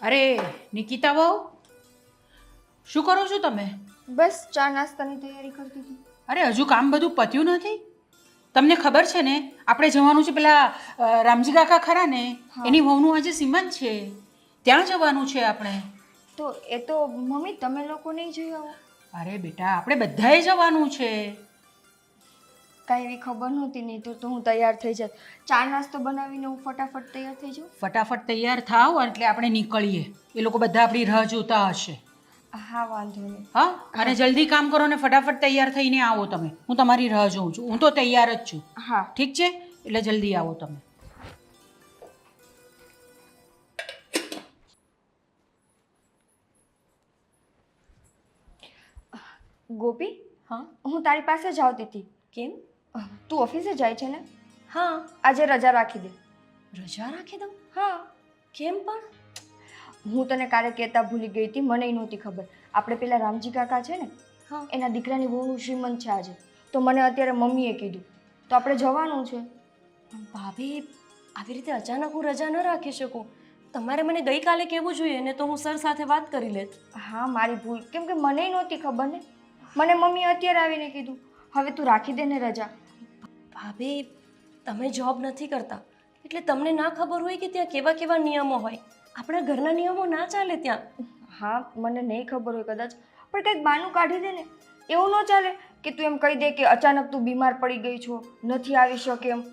અરે નિકિતા વહુ, શું કરો છો તમે? બસ ચા નાસ્તાની તૈયારી કરતી હતી. અરે હજુ કામ બધું પત્યું નથી? તમને ખબર છે ને આપણે જવાનું છે પેલા રામજી કાકા ખરા ને, હા. એની વહુનું આજે સીમંત છે, ત્યાં જવાનું છે આપણે. તો એ તો મમ્મી તમે લોકો નહીં જઈ આવો? અરે બેટા, આપણે બધાએ જવાનું છે. કાંઈ એવી ખબર નહોતી, નહીં તો હું તૈયાર થઈ જાત. ચા નાસ્તો બનાવીને હું ફટાફટ તૈયાર થઈ જાઉં. ફટાફટ તૈયાર થાવ એટલે આપણે નીકળીએ. એ લોકો બધા આપણી રાહ જોતા હશે. હા વાંધો નહીં. હા, અને જલ્દી કામ કરો ને ફટાફટ તૈયાર થઈને આવો તમે. હું તમારી રાહ જોઉં છું. હું તો તૈયાર જ છું. હા. ઠીક છે, એટલે જલ્દી આવો તમે. ગોપી, હા. હું તારી પાસે જ આવતી હતી. કેમ? તું ઓફિસે જાય છે ને? હા. આજે રજા રાખી દે. રજા રાખી દઉં? હા. કેમ પણ? હું તને કાલે કહેતા ભૂલી ગઈ હતી, મને નહોતી ખબર. આપણે પેલા રામજી કાકા છે ને, હા. એના દીકરાની વહુનું શ્રીમંત છે આજે. તો મને અત્યારે મમ્મીએ કીધું, તો આપણે જવાનું છે. ભાભી, આવી રીતે અચાનક હું રજા ન રાખી શકું. તમારે મને ગઈકાલે કહેવું જોઈએ ને, તો હું સર સાથે વાત કરી લેત. હા મારી ભૂલ, કેમ કે મને નહોતી ખબર ને. મને મમ્મીએ અત્યારે આવીને કીધું. હવે તું રાખી દે ને રજા. ભાભી, તમે જોબ નથી કરતા એટલે તમને ના ખબર હોય કે ત્યાં કેવા કેવા નિયમો હોય. આપણા ઘરના નિયમો ના ચાલે ત્યાં. હા મને નહીં ખબર હોય કદાચ, પણ કંઈક બાનું કાઢી દે ને. એવું ન ચાલે કે તું એમ કહી દે કે અચાનક તું બીમાર પડી ગઈ છો, નથી આવી શકે એમ.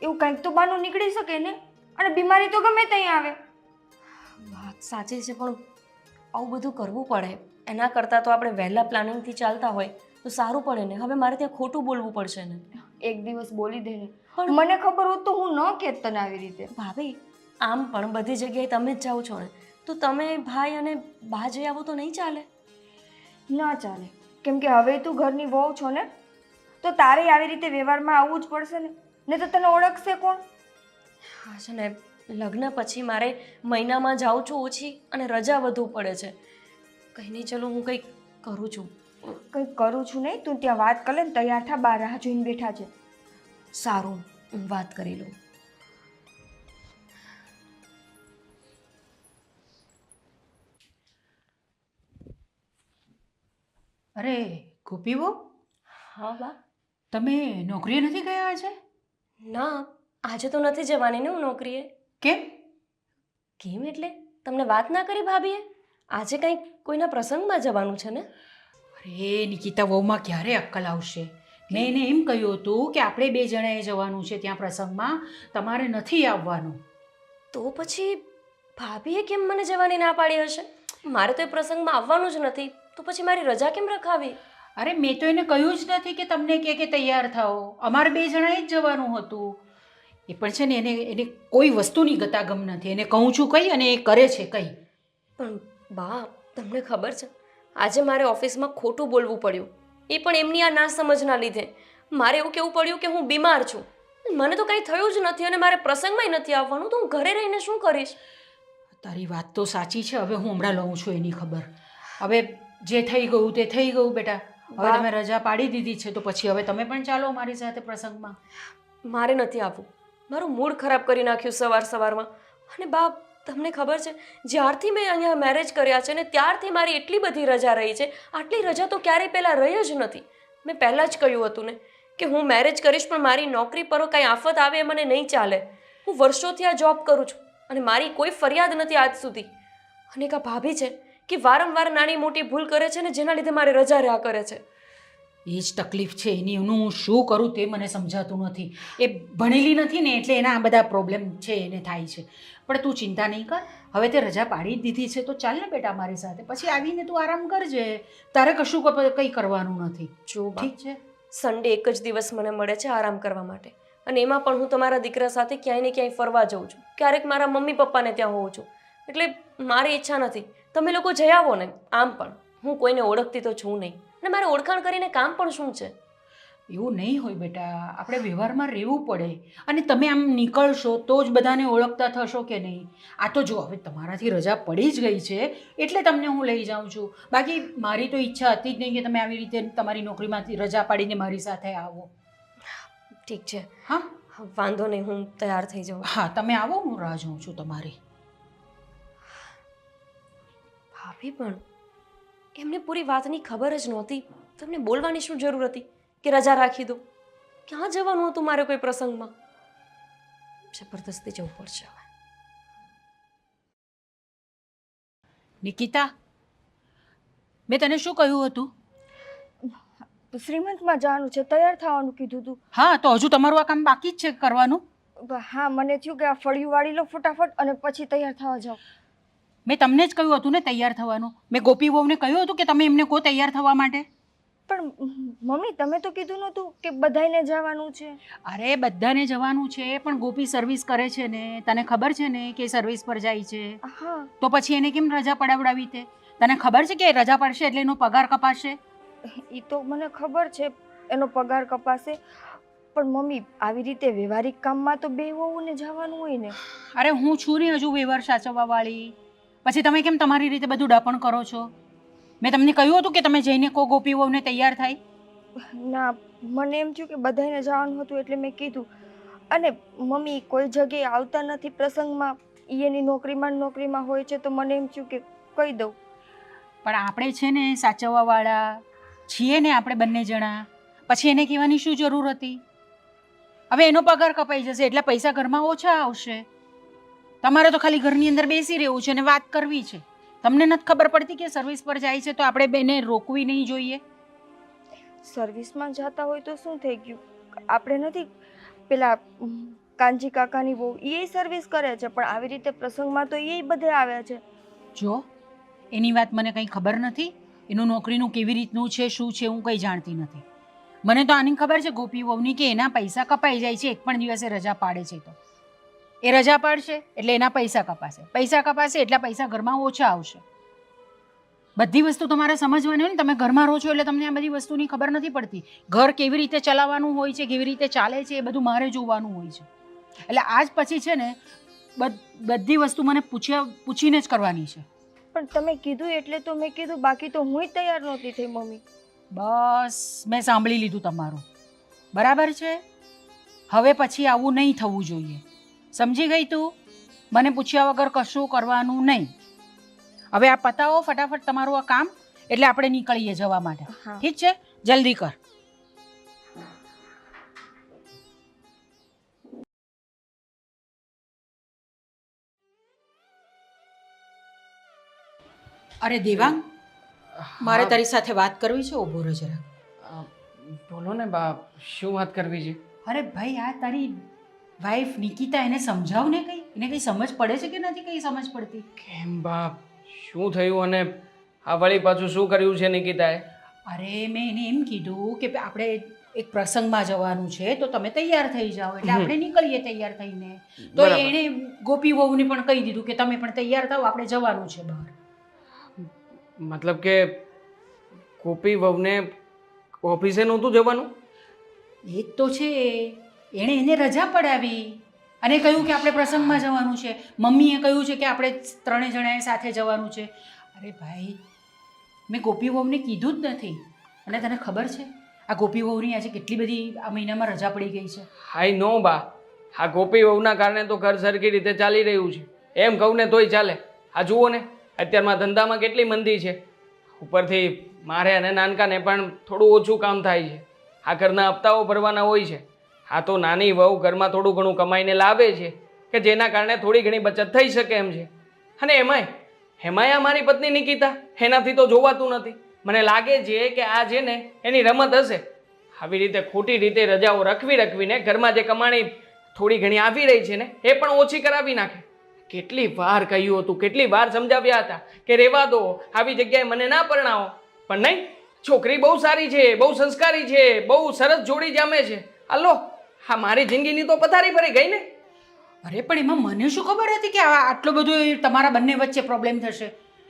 એવું કંઈક તો બાનું નીકળી શકે ને. અને બીમારી તો ગમે ત્યાં આવે. વાત સાચી છે, પણ આવું બધું કરવું પડે. એના કરતાં તો આપણે વહેલા પ્લાનિંગથી ચાલતા હોય તો સારું પડે ને. હવે મારે ત્યાં ખોટું બોલવું પડશે ને. એક દિવસ બોલી દે ને. પણ મને ખબર હોત તો હું ન કહેત તને આવી રીતે. ભાભી, આમ પણ બધી જગ્યાએ તમે જ જાઓ છો ને, તો તમે ભાઈ અને બા જઈ આવો તો નહીં ચાલે? ના ચાલે, કેમ કે હવે તું ઘરની વહુ છો ને, તો તારે આવી રીતે વ્યવહારમાં આવવું જ પડશે ને. ને તો તને ઓળખશે કોણ? હા છે ને, લગ્ન પછી મારે મહિનામાં જાઉં છું ઓછી અને રજા વધુ પડે છે. કંઈ નહીં, ચલો હું કંઈક કરું છું. કંઈક કરું છું નહીં, તું ત્યાં વાત કર લે ને. તૈયાર થા, બહાર રાહ જોઈને બેઠા છે. સારું, હું વાત કરી લઉં. અરે ગોપી વહુ, હા બા. તમે નોકરીએ નથી ગયા આજે? ના, આજે તો નથી જવાની ને હું નોકરીએ. કેમ? કેમ એટલે? તમને વાત ના કરી ભાભીએ? આજે કંઈક કોઈના પ્રસંગમાં જવાનું છે ને? અરે નિકિતા વહુમાં ક્યારે અક્કલ આવશે? મેં એને એમ કહ્યું હતું કે આપણે બે જણાએ જવાનું છે ત્યાં પ્રસંગમાં, તમારે નથી આવવાનું. તો પછી ભાભીએ કેમ મને જવાની ના પાડી હશે? મારે તો એ પ્રસંગમાં આવવાનું જ નથી, તો પછી મારી રજા કેમ રખાવી? અરે મેં તો એને કહ્યું જ નથી કે તમને કે તૈયાર થાઓ. અમારે બે જણાએ જ જવાનું હતું. એ પણ છે ને, એને કોઈ વસ્તુની ગતાગમ નથી. એને કહું છું કંઈ અને એ કરે છે કંઈ. પણ બા, તમને ખબર છે, આજે મારે ઓફિસમાં ખોટું બોલવું પડ્યું. એ પણ એમની આ નાસમજના લીધે. મારે એવું કહેવું પડ્યું કે હું બીમાર છું. મને તો કંઈ થયું જ નથી અને મારે પ્રસંગમાંય નથી આવવાનું, તો હું ઘરે રહીને શું કરીશ? તારી વાત તો સાચી છે. હવે હું હમણાં લઉં છું એની ખબર. હવે જે થઈ ગયું તે થઈ ગયું બેટા. હવે તમે રજા પાડી દીધી છે તો પછી હવે તમે પણ ચાલો મારી સાથે પ્રસંગમાં. મારે નથી આવવું. મારું મૂડ ખરાબ કરી નાખ્યું સવારમાં. અને બા, તમને ખબર છે, જ્યારથી મેં અહીંયા મેરેજ કર્યા છે ને ત્યારથી મારી એટલી બધી રજા રહી છે. આટલી રજા તો ક્યારેય પહેલાં રહી જ નથી. મેં પહેલાં જ કહ્યું હતું ને કે હું મેરેજ કરીશ, પણ મારી નોકરી પર કાંઈ આફત આવે એ મને નહીં ચાલે. હું વર્ષોથી આ જોબ કરું છું અને મારી કોઈ ફરિયાદ નથી આજ સુધી. અને એક આ ભાભી છે કે વારંવાર નાની મોટી ભૂલ કરે છે ને, જેના લીધે મારે રજા રહ્યા કરે છે. એ જ તકલીફ છે એની. હું શું કરું તે મને સમજાતું નથી. એ ભણેલી નથી ને એટલે એના આ બધા પ્રોબ્લેમ છે એને થાય છે. પણ તું ચિંતા નહીં કર. હવે તે રજા પાડી જ દીધી છે તો ચાલ ને બેટા મારી સાથે. પછી આવીને તું આરામ કરજે. તારે કશું કંઈ કરવાનું નથી. જો બા, ઠીક છે? સન્ડે એક જ દિવસ મને મળે છે આરામ કરવા માટે, અને એમાં પણ હું તમારા દીકરા સાથે ક્યાંય ને ક્યાંય ફરવા જાઉં છું. ક્યારેક મારા મમ્મી પપ્પાને ત્યાં હોઉં છું. એટલે મારી ઈચ્છા નથી. તમે લોકો જઈ આવો ને. આમ પણ હું કોઈને ઓળખતી તો છું નહીં, અને મારે ઓળખાણ કરીને કામ પણ શું છે? એવું નહીં હોય બેટા. આપણે વ્યવહારમાં રહેવું પડે. અને તમે આમ નીકળશો તો જ બધાને ઓળખતા થશો કે નહીં. આ તો જો હવે તમારાથી રજા પડી જ ગઈ છે એટલે તમને હું લઈ જાઉં છું. બાકી મારી તો ઈચ્છા હતી જ નહીં કે તમે આવી રીતે તમારી નોકરીમાંથી રજા પાડીને મારી સાથે આવો. ઠીક છે, હા વાંધો નહીં, હું તૈયાર થઈ જાઉં. હા, તમે આવો, હું રાહ જોઉં છું તમારી. ભાભી પણ એમને પૂરી વાતની ખબર જ નહોતી. તમને બોલવાની શું જરૂર હતી કે રજા રાખી દો? ક્યાં જવાનું હતું મારે કોઈ પ્રસંગમાં? જબરદસ્તી જવું પડશે હવે. નિકિતા, મેં તને શું કહ્યું હતું? શ્રીમંતમાં જવાનું છે, તૈયાર થવાનું કીધું તું. હા, તો હજુ તમારું આ કામ બાકી જ છે કરવાનું. હા, મને થયું કે આ ફળિયું વાળી લો ફટાફટ અને પછી તૈયાર થવા જાઓ. મેં તમને જ કહ્યું હતું ને તૈયાર થવાનું. મેં ગોપી વહુને કહ્યું હતું કે તમે એમને કહો તૈયાર થવા માટે. પણ મમ્મી તમે તો કીધું નહોતું કે બધાયને જવાનું છે. અરે બધાને જવાનું છે, પણ ગોપી સર્વિસ કરે છે ને, તને ખબર છે ને કે સર્વિસ પર જાય છે. હા, તો પછી એને કેમ રજા પડાવડાવી તે? તને ખબર છે કે રજા પડશે એટલે એનો પગાર કપાશે? એ તો મને ખબર છે એનો પગાર કપાશે, પણ મમ્મી આવી રીતે વ્યવહારિક કામમાં તો બે વહુને જવાનું હોય ને. અરે હું છું ને હજુ વ્યવહાર સાચવવા વાળી. પછી તમે કેમ તમારી રીતે બધું ડપણ કરો છો? મેં તમને કહ્યું હતું કે તમે જઈને કહો ગોપી વહુને તૈયાર થાય. ના, મને એમ થયું કે બધાયને જવાનું હતું એટલે મેં કીધું. અને મમ્મી કોઈ જગ્યાએ આવતા નથી પ્રસંગમાં, ઈ એની નોકરીમાં હોય છે, તો મને એમ થયું કે કહી દઉં. પણ આપણે છે ને સાચવવા વાળા છીએ ને આપણે બંને જણા, પછી એને કહેવાની શું જરૂર હતી? હવે એનો પગાર કપાઈ જશે એટલે પૈસા ઘરમાં ઓછા આવશે. તમારે તો ખાલી ઘરની અંદર બેસી રહેવું છે અને વાત કરવી છે. તમને નથી ખબર પડતી કે સર્વિસ પર જાય છે તો આપણે બેને રોકવી નહીં જોઈએ? સર્વિસમાં જતા હોય તો શું થઈ ગયું? આપણે નથી પેલા કાનજી કાકાની બહુ એ સર્વિસ કરે છે, પણ આવી રીતે પ્રસંગમાં તો એ બધે આવ્યા છે. જો એની વાત મને કંઈ ખબર નથી. એનું નોકરીનું કેવી રીતનું છે શું છે હું કંઈ જાણતી નથી. મને તો આની ખબર છે ગોપી વહુની કે એના પૈસા કપાઈ જાય છે એક પણ દિવસે રજા પાડે છે તો. એ રજા પાડશે એટલે એના પૈસા કપાશે, પૈસા કપાશે એટલા પૈસા ઘરમાં ઓછા આવશે. બધી વસ્તુ તમારે સમજવાની હોય ને. તમે ઘરમાં રહો છો એટલે તમને આ બધી વસ્તુની ખબર નથી પડતી. ઘર કેવી રીતે ચલાવવાનું હોય છે, કેવી રીતે ચાલે છે એ બધું મારે જોવાનું હોય છે. એટલે આજ પછી છે ને બધી વસ્તુ મને પૂછીને જ કરવાની છે. પણ તમે કીધું એટલે તો મેં કીધું, બાકી તો હું તૈયાર નહોતી થઈ મમ્મી. બસ મેં સાંભળી લીધું તમારું. બરાબર છે, હવે પછી આવું નહીં થવું જોઈએ. સમજી ગઈ તું? મને પૂછ્યા વગર કશું કરવાનું નહીં. હવે આ પતાવો ફટાફટ તમારું આ કામ, એટલે આપણે નીકળીએ જવા માટે. હા. ઠીક છે, જલ્દી કર. અરે દેવાંગ, મારે તારી સાથે વાત કરવી છે, ઊભો રહે જરા. બોલો ને બા, શું વાત કરવી છે? અરે ભાઈ, આ તારી વાઈફ નિકિતા, એને સમજાવ ને કંઈ. એને કંઈ સમજ પડે છે કે નથી કંઈ સમજ પડતી? કેમ બા, શું થયું? અને આ વળી પાછું શું કર્યું છે નિકિતાએ? અરે મેં એને એમ કીધું કે આપણે એક પ્રસંગમાં જવાનું છે તો તમે તૈયાર થઈ જાઓ એટલે આપણે નીકળીએ તૈયાર થઈને. તો બરાબર. એણે ગોપી વહુને પણ કહી દીધું કે તમે પણ તૈયાર થાઓ, આપણે જવાનું છે બહાર. મતલબ કે ગોપી વહુને ઓફિસે નહોતું જવાનું? એ જ તો છે, એણે એને રજા પડાવી અને કહ્યું કે આપણે પ્રસંગમાં જવાનું છે. મમ્મીએ કહ્યું છે કે આપણે ત્રણેય જણાએ સાથે જવાનું છે. અરે ભાઈ, મેં ગોપી વહુને કીધું જ નથી. અને તને ખબર છે આ ગોપી વહુની આજે કેટલી બધી આ મહિનામાં રજા પડી ગઈ છે? હાઈ નો બા, આ ગોપી વહુના કારણે તો ઘર સરખી રીતે ચાલી રહ્યું છે. એમ કહું ને તોય ચાલે. આ જુઓ ને, અત્યારમાં ધંધામાં કેટલી મંદી છે. ઉપરથી મારે અને નાનકાને પણ થોડું ઓછું કામ થાય છે. આ ઘરના હપ્તાઓ ભરવાના હોય છે. આ તો નાની વહુ ઘરમાં થોડું ઘણું કમાઈને લાવે છે કે જેના કારણે થોડી ઘણી બચત થઈ શકે એમ છે. અને એમાંય આ મારી પત્ની નિકિતા, એનાથી તો જોવાતું નથી. મને લાગે છે કે આ છે ને એની રમત હશે. આવી રીતે ખોટી રીતે રજાઓ રખવીને ઘરમાં જે કમાણી થોડી ઘણી આવી રહી છે ને એ પણ ઓછી કરાવી નાખે. કેટલી વાર કહ્યું હતું, કેટલી વાર સમજાવ્યા હતા કે રહેવા દો, આવી જગ્યાએ મને ના પરણાવો. પણ નહીં, છોકરી બહુ સારી છે, બહુ સંસ્કારી છે, બહુ સરસ જોડી જામે છે. હાલો, હા મારી જિંદગીની તો પથારી ફરી ગઈ ને. અરે પણ એમાં મને શું ખબર હતી કે આટલો બધો તમારા બંને વચ્ચે પ્રોબ્લેમ થશે?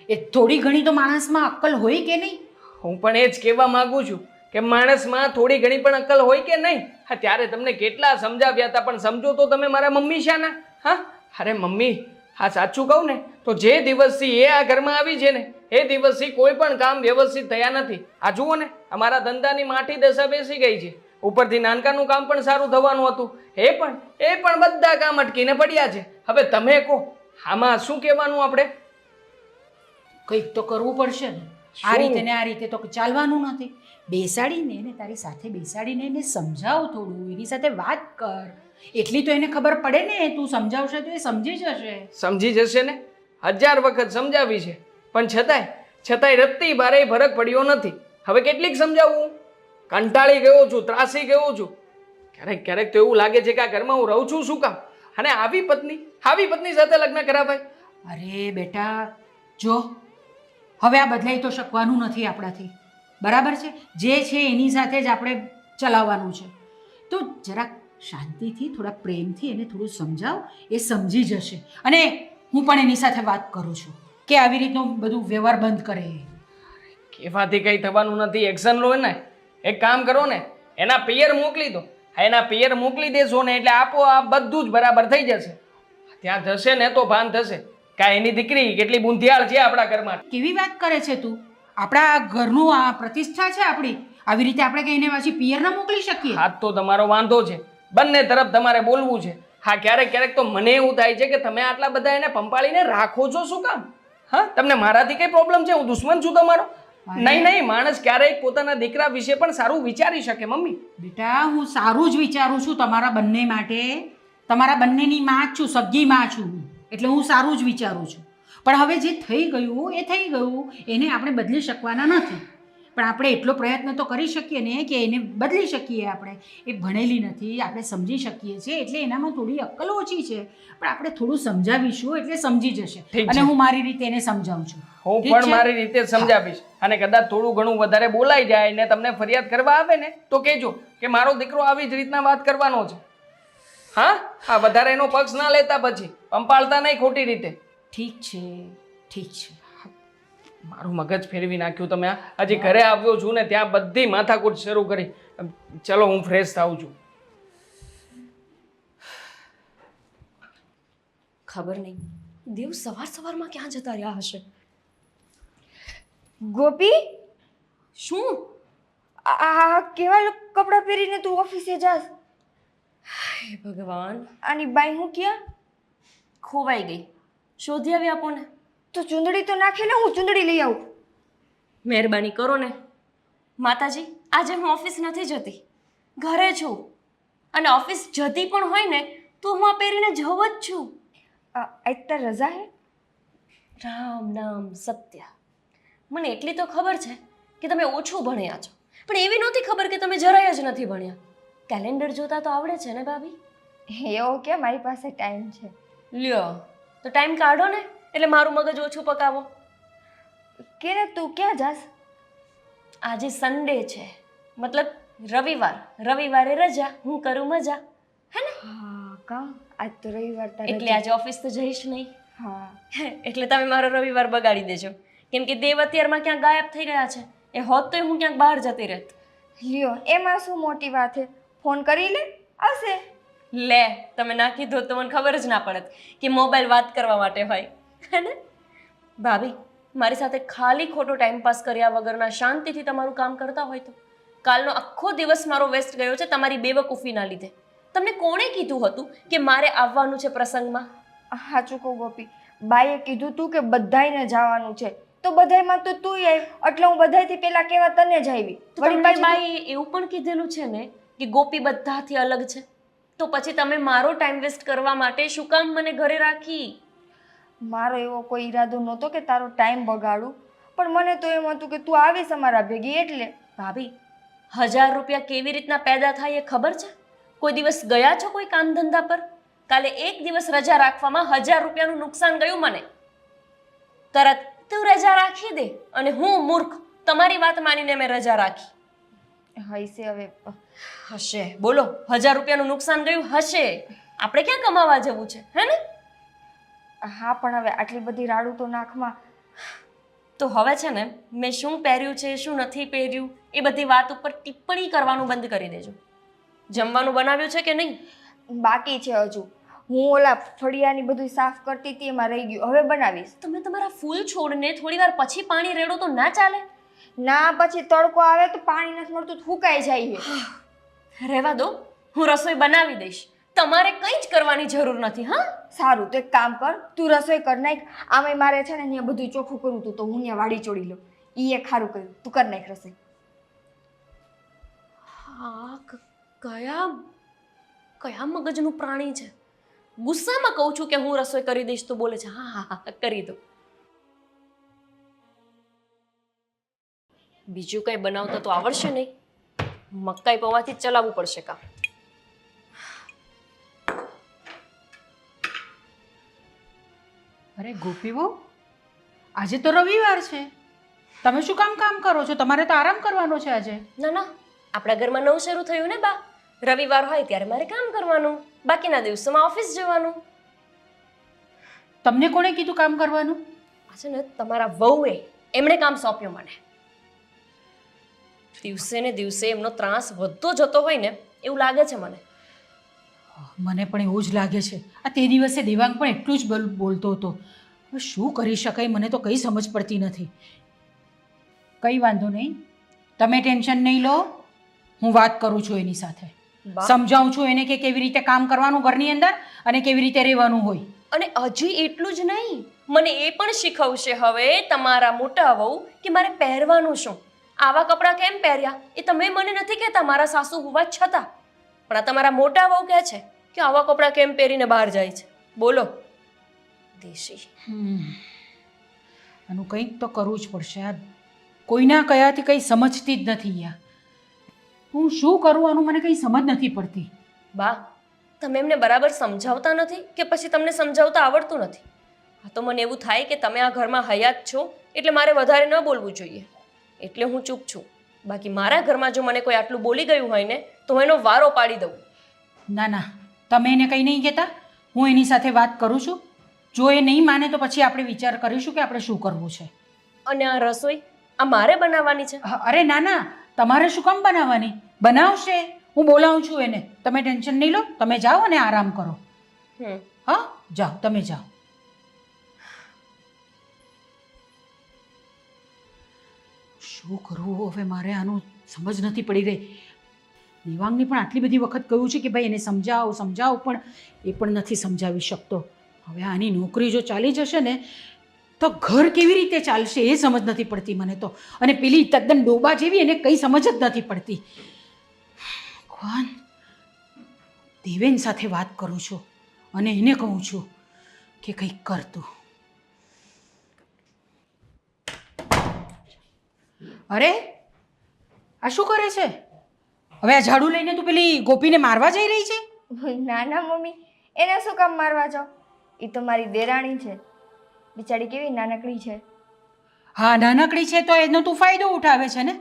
એ થોડી ઘણી તો માણસમાં અક્કલ હોય કે નહીં? હું પણ એ જ કહેવા માંગુ છું કે માણસમાં થોડી ઘણી પણ અક્કલ હોય કે નહીં. હા, ત્યારે તમને કેટલા સમજાવ્યા હતા, પણ સમજો તો તમે મારા મમ્મી શાના? હા, અરે મમ્મી, હા સાચું કહું ને તો જે દિવસથી એ આ ઘરમાં આવી છે ને એ દિવસથી કોઈ પણ કામ વ્યવસ્થિત થયા નથી. આ જુઓ ને, અમારા ધંધાની માઠી દશા બેસી ગઈ છે. ઉપરથી નાનકાનું કામ પણ સારું થવાનું હતું, એ પણ બધા કામ અટકીને પડ્યા છે. હવે તમે કહો, આમાં શું કહેવાનું આપણે? કંઈક તો કરવું પડશે ને. આ શું? રીતે ને આ રીતે તો ચાલવાનું નથી. બેસાડીને એને તારી સાથે બેસાડીને એને સમજાવ થોડું, એની સાથે વાત કર. એટલી તો એને ખબર પડે ને, તું સમજાવશે તો એ સમજી જશે. સમજી જશે ને, 1000 વખત સમજાવી છે, પણ છતાંય રત્તી ભારે ફરક પડ્યો નથી. હવે કેટલીક સમજાવું? કંટાળી ગયો છું, ત્રાસી ગયો છું. ક્યારેક ક્યારેક તો એવું લાગે છે કે આ ઘરમાં હું રહું છું શું કામ? અને આવી પત્ની સાથે લગ્ન કરાવાય? અરે બેટા જો, હવે આ બદલાઈ તો શકવાનું નથી આપણાથી, બરાબર છે? જે છે એની સાથે જ આપણે ચલાવવાનું છે. તો જરાક શાંતિથી, થોડા પ્રેમથી એને થોડું સમજાવ, એ સમજી જશે. અને હું પણ એની સાથે વાત કરું છું કે આવી રીતનું બધું વ્યવહાર બંધ કરે. કહેવાથી કંઈ થવાનું નથી, એક્શન લો ને. એક કામ કરો ને, એના પિયર મોકલી દો. એના પિયર મોકલી દેશો ને એટલે આપોઆપ બધું જ બરાબર થઈ જશે. ત્યાં જશે ને તો ભાન થશે કે એની દીકરી કેટલી બુંધિયાળ છે આપણા ઘરમાં. કેવી વાત કરે છે તું? આપણા ઘરનું આ પ્રતિષ્ઠા છે આપણી, આવી રીતે આપણે કહીને પાછી પિયર ના મોકલી શકીએ? હાથ તો તમારો વાંધો છે, બંને તરફ તમારે બોલવું છે. હા, ક્યારેક ક્યારેક તો મને એવું થાય છે કે તમે આટલા બધા એને પંપાળીને રાખો છો શું કામ? હા, તમને મારાથી કઈ પ્રોબ્લેમ છે? હું દુશ્મન છું તમારો? નહીં, માણસ ક્યારેક પોતાના દીકરા વિશે પણ સારું વિચારી શકે મમ્મી. બેટા હું સારું જ વિચારું છું તમારા બંને માટે. તમારા બંનેની માં જ છું, સગી માં છું, એટલે હું સારું જ વિચારું છું. પણ હવે જે થઈ ગયું એ થઈ ગયું, એને આપણે બદલી શકવાના નથી. પણ આપણે એટલો પ્રયત્ન તો કરી શકીએ ને કે એને બદલી શકીએ. આપણે એ ભણેલી નથી, આપણે સમજી શકીએ છીએ, એટલે એનામાં થોડી અક્કલ ઓછી છે. પણ આપણે થોડું સમજાવીશું એટલે સમજી જશે. ઠીક અને છે. હું મારી રીતે એને સમજાવું છું. હું ઠીક પણ છે? મારી રીતે સમજાવીશ. અને કદાચ થોડું ઘણું વધારે બોલાઈ જાય ને તમને ફરિયાદ કરવા આવે ને તો કહેજો કે મારો દીકરો આવી જ રીતના વાત કરવાનો છે. હા, વધારે એનો પક્ષ ના લેતા, પછી પંપાળતા નહીં ખોટી રીતે. ઠીક છે, ઠીક છે. મારું મગજ ફેરવી નાખ્યું તમે. હજી ઘરે આવ્યો છું ને ત્યાં બધી માથાકૂટ શરૂ કરી. ચલો હું ફ્રેશ થાઉં છું. ખબર નહીં દેવ સવારમાં ક્યાં જતા રહ્યા હશે. ગોપી, શું? આ કેવા કપડાં પહેરીને તું ઓફિસે જાસ? હે ભગવાન, આની બાઈ હું ક્યાં? ખોવાઈ ગઈ. શોધી આવી આપો ને. તો ચૂંદડી તો નાખી લે, હું ચૂંદડી લઈ આવું. મહેરબાની કરો ને. માતાજી, આજે હું ઓફિસ નથી જતી, ઘરે છું. અને ઓફિસ જતી પણ હોય ને તો હું આ પહેરીને જવું જ છું. આજ તાર રજા હે? રામ નામ સત્ય. મને એટલી તો ખબર છે કે તમે ઓછું ભણ્યા છો, પણ એવી નહોતી ખબર કે તમે જરાય જ નથી ભણ્યા. કેલેન્ડર જોતા તો આવડે છે ને ભાભી? એવો કે મારી પાસે ટાઈમ છે. લ્યો, તો ટાઈમ કાઢો ને, એટલે મારું મગજ ઓછું પકાવો. કે ને તું ક્યાં જાસ? આજે સન્ડે છે, મતલબ રવિવારે રજા, હું કરું મજા, હે ને? હા કા, આજ તો રવિવાર તારે. એટલે આજે ઓફિસ તો જઈશ નહીં. હા. એટલે તમે મારો રવિવાર બગાડી દેજો, કેમ કે દેવ અત્યારમાં ક્યાંક ગાયબ થઈ ગયા છે. એ હોત તો હું ક્યાંક બહાર જતી રહેત. લ્યો, એમાં શું મોટી વાત છે? ફોન કરી લે, આવશે. લે, તમે ના કીધું તો મને ખબર જ ના પડત કે મોબાઈલ વાત કરવા માટે હોય, હે ને? ભાભી, મારી સાથે ખાલી ખોટો ટાઈમ પાસ કર્યા વગરના શાંતિથી તમારું કામ કરતા હોય તો. કાલનો આખો દિવસ મારો વેસ્ટ ગયો છે તમારી બેવકૂફીના લીધે. તમને કોણે કીધું હતું કે મારે આવવાનું છે પ્રસંગમાં? સાચું કહું ગોપી, બાઈએ કીધું તું કે બધાયને જવાનું છે, તો બધાયમાં તો તું આવી, એટલે હું બધાયથી પહેલા કહેવા તને જ આવી. તો તમને બાઈએ એવું પણ કીધેલું છે ને કે ગોપી બધાથી અલગ છે, તો પછી તમે મારો ટાઈમ વેસ્ટ કરવા માટે શું કામ મને ઘરે રાખી? મારો એવો કોઈ ઈરાદો નહોતો કે તારો ટાઈમ બગાડું, પણ મને તો એમ હતું કે તું આવીશ અમારા ભેગી એટલે. ભાભી, 1000 રૂપિયા કેવી રીતના પેદા થાય એ ખબર છે? કોઈ દિવસ ગયા છો કોઈ કામ ધંધા પર? કાલે એક દિવસ રજા રાખવામાં 1000 રૂપિયાનું નુકસાન ગયું મને. તરત તું રજા રાખી દે, અને હું મૂર્ખ તમારી વાત માનીને મેં રજા રાખી. હશે હવે. હશે બોલો, 1000 રૂપિયાનું નુકસાન ગયું હશે. આપણે ક્યાં કમાવા જવું છે, હે ને? હા, પણ હવે આટલી બધી રાડું તો નાખમાં. તો હવે છે ને, મેં શું પહેર્યું છે શું નથી પહેર્યું એ બધી વાત ઉપર ટિપ્પણી કરવાનું બંધ કરી દેજો. જમવાનું બનાવ્યું છે કે નહીં? બાકી છે હજુ. હું ઓલા ફળિયાની બધું સાફ કરતી હતી, એમાં રહી ગયું, હવે બનાવીશ. તમે તમારા ફૂલ છોડને થોડી વાર પછી પાણી રેડો તો ના ચાલે? ના, પછી તડકો આવે તો પાણી નથી મળતું, ફૂંકાઈ જાય છે. રહેવા દો, હું રસોઈ બનાવી દઈશ. તમારે કંઈ જ કરવાની જરૂર નથી. હા, સારું તો એક કામ કર, તું રસોઈ કર નાખ. આમે મારે છે ને અહીંયા બધું ચોખ્ખું કરવું હતું તો હું અહીંયા વાડી ચોડી લઉં. ઈ એક સારું કર્યું, તું કર નાખ રસોઈ. હા, કયા મગજનું પ્રાણી છે? ગુસ્સામાં કહું છું કે હું રસોઈ કરી દઈશ તો બોલે છે હા હા હા કરી દો. બીજું કંઈ બનાવતા તો આવડશે નહીં. મકાઈ પૌવાથી જ ચલાવવું પડશે કામ. અરે ગોપી બહુ, આજે તો રવિવાર છે, તમે શું કામ કરો છો? તમારે તો આરામ કરવાનો છે આજે. ના ના, આપણા ઘરમાં નવું શરૂ થયું ને બા. રવિવાર હોય ત્યારે મારે કામ કરવાનું, બાકીના દિવસોમાં ઓફિસ જવાનું. તમને કોણે કીધું કામ કરવાનું? આ છે ને તમારા વહુએ, એમણે કામ સોંપ્યું મને. દિવસે ને દિવસે એમનો ત્રાસ વધતો જતો હોય ને એવું લાગે છે મને. મને પણ એવું જ લાગે છે. આ તે દિવસે દેવાંગ પણ એટલું જ બોલતો હતો. હવે શું કરી શકાય, મને તો કંઈ સમજ પડતી નથી. કંઈ વાંધો નહીં, તમે ટેન્શન નહીં લો, હું વાત કરું છું એની સાથે, બા, સમજાવું છું એને કે કેવી રીતે કામ કરવાનું ઘરની અંદર અને કેવી રીતે રહેવાનું હોય. અને હજી એટલું જ નહીં, મને એ પણ શીખવશે હવે તમારા મોટા વહુ કે મારે પહેરવાનું શું. આવા કપડાં કેમ પહેર્યા એ તમે મને નથી કહેતા મારા સાસુ હોવા છતાં, પણ આ તમારા મોટા વહુ કહે છે કે આવા કપડાં કેમ પહેરીને બહાર જાય છે. બોલો દેશી. આનું કંઈક તો કરવું જ પડશે. આ કોઈના કયાથી કંઈ સમજતી જ નથી યાર. હું શું કરું આનું મને કંઈ સમજ નથી પડતી. બા, તમે એમને બરાબર સમજાવતા નથી કે પછી તમને સમજાવતા આવડતું નથી? આ તો મને એવું થાય કે તમે આ ઘરમાં હયાત છો એટલે મારે વધારે ન બોલવું જોઈએ, એટલે હું ચૂપ છું. બાકી મારા ઘરમાં જો મને કોઈ આટલું બોલી ગયું હોય ને તો હું એનો વારો પાડી દઉં. ના ના, તમે એને કંઈ નહીં કહેતા, હું એની સાથે વાત કરું છું. જો એ નહીં માને તો પછી આપણે વિચાર કરીશું કે આપણે શું કરવું છે. અને આ રસોઈ આ મારે બનાવવાની છે? અરે ના ના, તમારે શું કામ બનાવવાની? બનાવશે, હું બોલાવું છું એને. તમે ટેન્શન નહીં લો, તમે જાઓ અને આરામ કરો. હા, જાઓ, તમે જાઓ. શું કરવું હવે મારે? આનું સમજ નથી પડી રહી. દેવાંગને પણ આટલી બધી વખત કહ્યું છે કે ભાઈ એને સમજાવ, પણ એ પણ નથી સમજાવી શકતો. હવે આની નોકરી જો ચાલી જશે ને તો ઘર કેવી રીતે ચાલશે એ સમજ નથી પડતી મને તો. અને પેલી તદ્દન ડોબા જેવી એને કંઈ સમજ જ નથી પડતી. ભગવાન, દેવેન સાથે વાત કરું છું અને એને કહું છું કે કંઈક કરતું. અરે આ શું કરે છે? હવે આ ઝાડુ લઈને તું પેલી ગોપીને મારવા જઈ રહી છે? ના ના મમ્મી, એને શું કામ મારવા જાઓ? એ તો મારી દેરાણી છે, બિચારી કેવી નાનકડી છે. હા, નાનકડી છે તો એનો તું ફાયદો ઉઠાવે છે ને.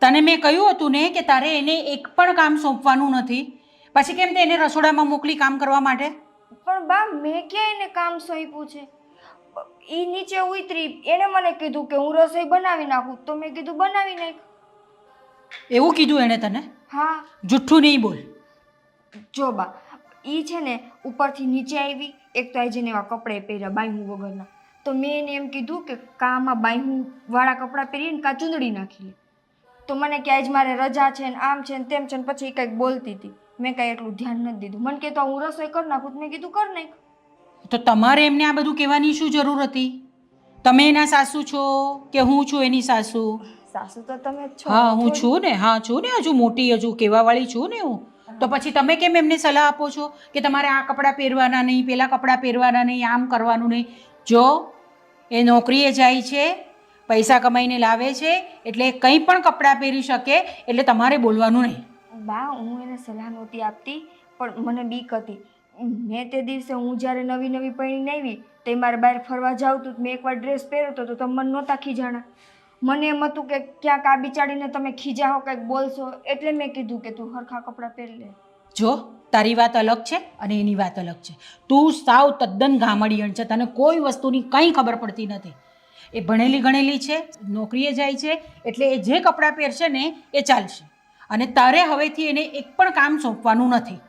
તને મેં કહ્યું હતું ને કે તારે એને એક પણ કામ સોંપવાનું નથી, પછી કેમ તે એને રસોડામાં મોકલી કામ કરવા માટે? પણ બા, મેં ક્યાં એને કામ સોંપ્યું છે? એ નીચે ઉતરી, એને મને કીધું કે હું રસોઈ બનાવી નાખું, તો મેં કીધું બનાવી નાખ. એવું કીધું એણે તને? હા. જુઠ્ઠું નહીં બોલ. જો બા, એ છે ને ઉપરથી નીચે આવી, એક તો આજે એવા કપડાં પહેર્યા બાયહું વગરના, તો મેં એને એમ કીધું કે કામાં બાયહું વાળા કપડાં પહેરીને કાં ચૂંદડી નાખી લે. તો મને કે આજ મારે રજા છે ને આમ છે ને તેમ છે ને પછી એ કંઈક બોલતી હતી. મેં કાંઈ એટલું ધ્યાન નથી દીધું. મને કહેતો હું રસોઈ કરી નાખું, મેં કીધું કર નાખ. તો તમારે એમને આ બધું કહેવાની શું જરૂર હતી? તમે એના સાસુ છો કે હું છું એની સાસુ? સાસુ તો તમે જ છો. હા, હું છું ને. હા, છું ને, હજુ મોટી, હજુ કહેવાવાળી છું ને હું. તો પછી તમે કેમ એમને સલાહ આપો છો કે તમારે આ કપડાં પહેરવાના નહીં, પેલા કપડાં પહેરવાના નહીં, આમ કરવાનું નહીં? જો એ નોકરીએ જાય છે, પૈસા કમાઈને લાવે છે, એટલે કંઈ પણ કપડાં પહેરી શકે, એટલે તમારે બોલવાનું નહીં. બા, હું એને સલાહ નહોતી આપતી, પણ મને બીક હતી. મેં તે દિવસે હું જ્યારે નવી પહેરીને આવી તે મારે બહાર ફરવા જાઉં તો મેં એકવાર ડ્રેસ પહેર્યો તો તમે મને નહોતા ખીજાણા. મને એમ હતું કે ક્યાંક આ બિચારીને તમે ખીજાઓ, કંઈક બોલશો, એટલે મેં કીધું કે તું હરખા કપડાં પહેરી લે. જો તારી વાત અલગ છે અને એની વાત અલગ છે. તું સાવ તદ્દન ગામડિયણ છે, તને કોઈ વસ્તુની કંઈ ખબર પડતી નથી. એ ભણેલી ગણેલી છે, નોકરીએ જાય છે, એટલે એ જે કપડાં પહેરશે ને એ ચાલશે. અને તારે હવેથી એને એક પણ કામ સોંપવાનું નથી.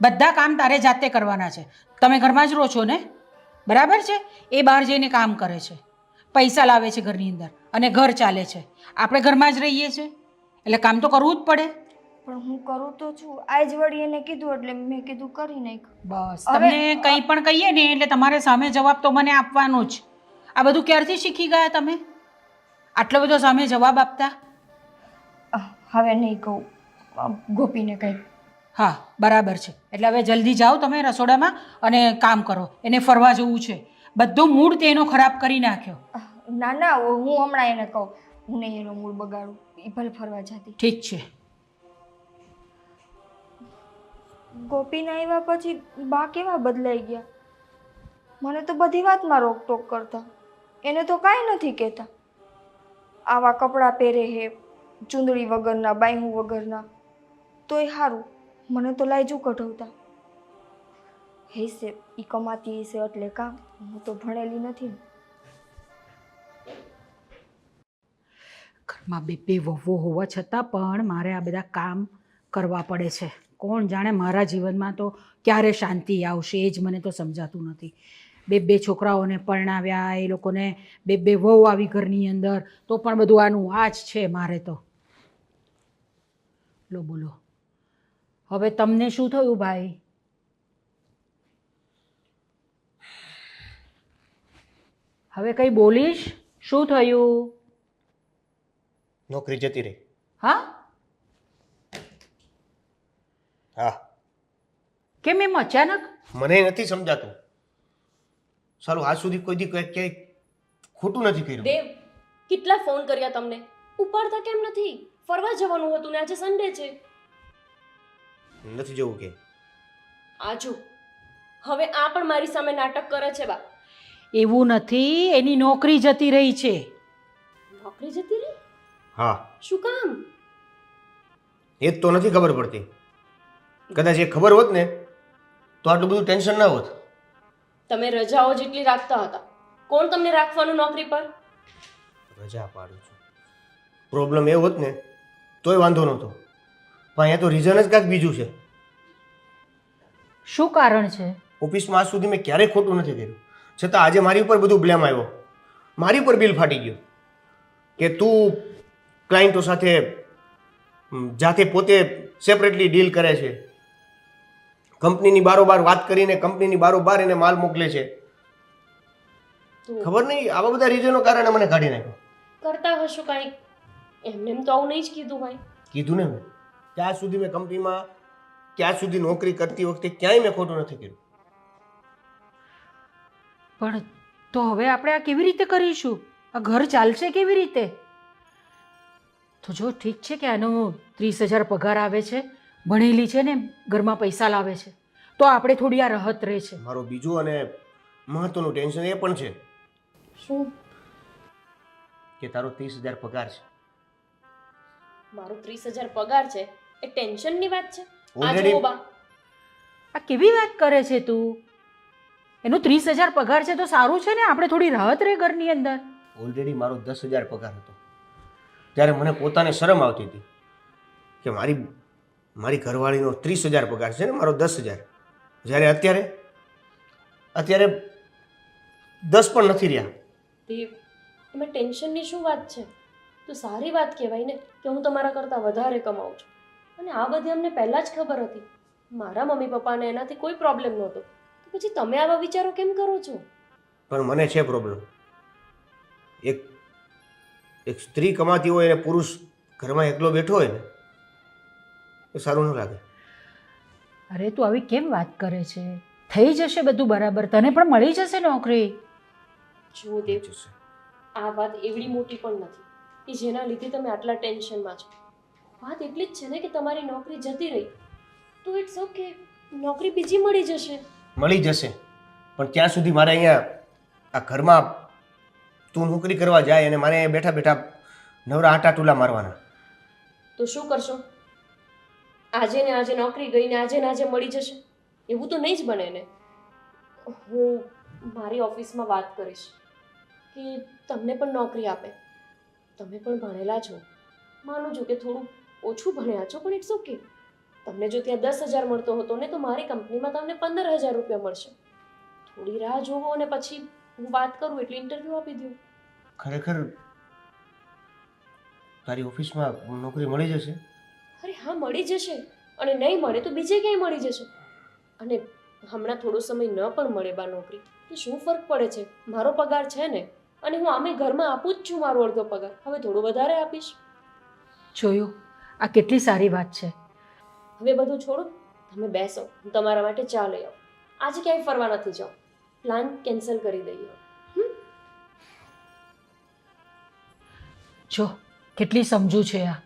બધા કામ તારે જાતે કરવાના છે. તમે ઘરમાં જ રહો છો ને, બરાબર છે? એ બહાર જઈને કામ કરે છે, પૈસા લાવે છે ઘરની અંદર અને ઘર ચાલે છે. આપણે ઘરમાં જ રહીએ છીએ એટલે કામ તો કરવું જ પડે. પણ હું કરું તો છું. આજ વળી એને કીધું એટલે મેં કીધું કરી નાખ. બસ હવે- તમને કંઈ પણ કહીએ ને એટલે તમારે સામે જવાબ તો મને આપવાનો જ. આ બધું ક્યારથી શીખી ગયા તમે? આટલો બધો સામે જવાબ આપતા? હવે નહીં કહું ગોપીને કંઈક. હા બરાબર છે. એટલે હવે જલ્દી જાઓ તમે રસોડામાં અને કામ કરો. એને ફરવા જવું છે. બધો મૂડ તેનો ખરાબ કરી નાખ્યો. ના ના હું હમણાં એને કહું. હું નહીં એનો મૂડ બગાડું. એ ભલે ફરવા જતી. ઠીક છે. ગોપીને આવ્યા પછી બા કેવા બદલાઈ ગયા. મને તો બધી વાતમાં રોકટોક કરતા. એને તો કાંઈ નથી કહેતા. આવા કપડાં પહેરે હે ચૂંદડી વગરના બાયહું વગરના. તોય સારું મને તો લાયજું કઢાવતા. હશે એ કમાતી હશે એટલે કામ. હું તો ભણેલી નથી ને. ઘરમાં બે વહુઓ હોવા છતાં પણ મારે આ બધા કામ કરવા પડે છે. કોણ જાણે મારા જીવનમાં તો ક્યારે શાંતિ આવશે એ જ મને તો સમજાતું નથી. બે છોકરાઓને પરણાવ્યા, એ લોકોને બે વહુ આવી ઘરની અંદર, તો પણ બધું આનું આ જ છે મારે તો. લો બોલો, હવે તમને શું થયું ભાઈ? હવે કંઈ બોલીશ? શું થયું? નોકરી જતી રહી. હા? હા, કેમ એમ અચાનક? મને નથી સમજાતું. સારું આજ સુધી કોઈ દી ક્યાંય ખોટું નથી કર્યું. દેવ, કેટલા ફોન કર્યા તમને, ઉપાડતા કેમ નથી? ફરવા જવાનું હતું ને આજે સન્ડે છે. નથી જવું કે આજો હવે આ પણ મારી સામે નાટક કરે છે બા. એવું નથી, એની નોકરી જતી રહી છે. નોકરી જતી રહી? હા, શું કામ? એ જ તો નથી ખબર પડતી. કદાચ એ ખબર હોત ને તો આટલું બધું ટેન્શન ના હોત. તમે રજાઓ જેટલી રાખતા હતા, કોણ તમને રાખવાનું નોકરી પર? રજા પાડું છું. પ્રોબ્લેમ એ હોત ને તોય વાંધો નહોતો, પણ અહીંયા તો રીઝન જ કાંઈક બીજું છે. શું કારણ છે? ઓફિસમાં આજ સુધી મેં ક્યારેય ખોટું નથી કર્યું, છતાં આજે મારી ઉપર બધું બ્લેમ આવ્યો. મારી ઉપર બિલ ફાટી ગયું કે તું ક્લાયન્ટો સાથે જાતે પોતે સેપરેટલી ડીલ કરે છે, કંપનીની બારોબાર વાત કરીને કંપનીની બારોબાર એને માલ મોકલે છે. ખબર નહીં આવા બધા રીઝનો કારણે મને કાઢી નાખ્યો. કરતા હશો કાંઈક. એમને એમ તો આવું નહીં જ કીધું ભાઈ. કીધું ને મેં, ક્યાં સુધી મેં કંપનીમાં ક્યાં સુધી નોકરી કરતી વખતે ક્યાંય મેં ખોટું નથી કર્યું. પણ તો હવે આપણે આ કેવી રીતે કરીશું? આ ઘર ચાલશે કેવી રીતે? તો જો ઠીક છે કે આનો 30,000 પગાર આવે છે, ભણેલી છે ને ઘરમાં પૈસા લાવે છે, તો આપણે થોડી આ રાહત રહે છે. મારો બીજું અને મહત્વનું ટેન્શન એ પણ છે શું? કે તારો 30,000 પગાર છે. મારો 30,000 પગાર છે એ ટેન્શનની વાત છે? આ Already- જુઓ બા, આ કેવી વાત કરે છે તું? એનો 30,000 પગાર છે તો સારું છે ને, આપણે થોડી રાહત રહે ઘરની અંદર. ઓલરેડી મારો 10,000 પગાર હતો ત્યારે મને પોતાને શરમ આવતી હતી કે મારી ઘરવાળીનો 30,000 પગાર છે ને મારો 10,000. જ્યારે અત્યારે 10 પણ નથી રહ્યા. દેવ, એમાં ટેન્શનની શું વાત છે? તો સારી વાત કહેવાય ને કે હું તમારા કરતાં વધારે કમાઉં છું. અને આ બધી અમને પહેલાં જ ખબર હતી. મારા મમ્મી પપ્પાને એનાથી કોઈ પ્રોબ્લેમ નહોતો, તો પછી તમે આવા વિચારો કેમ કરો છો? પણ મને છે પ્રોબ્લેમ. એક સ્ત્રી કમાતી હોય અને પુરુષ ઘરમાં એકલો બેઠો હોય ને એ સારું ન લાગે. અરે તું આવી કેમ વાત કરે છે? થઈ જશે બધું બરાબર, તને પણ મળી જશે નોકરી. જુઓ દેવ, આ વાત એવડી મોટી પણ નથી કે જેના લીધે તમે આટલા ટેન્શનમાં છો. વાત એટલી જ છે ને કે તમારી નોકરી જતી રહી તો ઇટ્સ ઓકે, નોકરી બીજી મળી જશે. મળી જશે પણ ત્યાં સુધી મારે અહીંયા આ ઘરમાં તું નોકરી કરવા જાય અને મારે અહીંયા બેઠા બેઠા નવરા આટા ટૂલા મારવાના. તો શું કરશો? આજે ને આજે નોકરી ગઈ ને આજે મળી જશે એવું તો નહીં જ બને ને. હું મારી ઓફિસમાં વાત કરીશ કે તમને પણ નોકરી આપે. તમે પણ ભણેલા છો, માનું છું કે થોડું ઓછું ભણ્યા છો, પણ ઇટ્સ ઓકે. તમને જો ત્યાં 10,000 મળતો હતો ને તો મારી કંપનીમાં તમને 15,000 રૂપિયા મળશે. થોડી રાહ જોવો અને પછી હું વાત કરું એટલે ઇન્ટરવ્યૂ આપી દઉં. ખરેખર તારી ઓફિસમાં નોકરી મળી જશે? અરે હા મળી જશે, અને નહીં મળે તો બીજે ક્યાંય મળી જશે. અને હમણાં થોડો સમય ન પણ મળે બા નોકરી તો શું ફરક પડે છે? મારો પગાર છે ને, અને હું આમે ઘરમાં આપું જ છું મારો અડધો પગાર. હવે થોડું વધારે આપીશ. જોયું, આ કેટલી સારી વાત છે. હવે બધું છોડો, તમે બેસો, હું તમારા માટે ચા લઈ આવું. આજે ક્યાંય ફરવા નથી જાઉં, પ્લાન કેન્સલ કરી દઈએ. જો કેટલી સમજુ છે આ.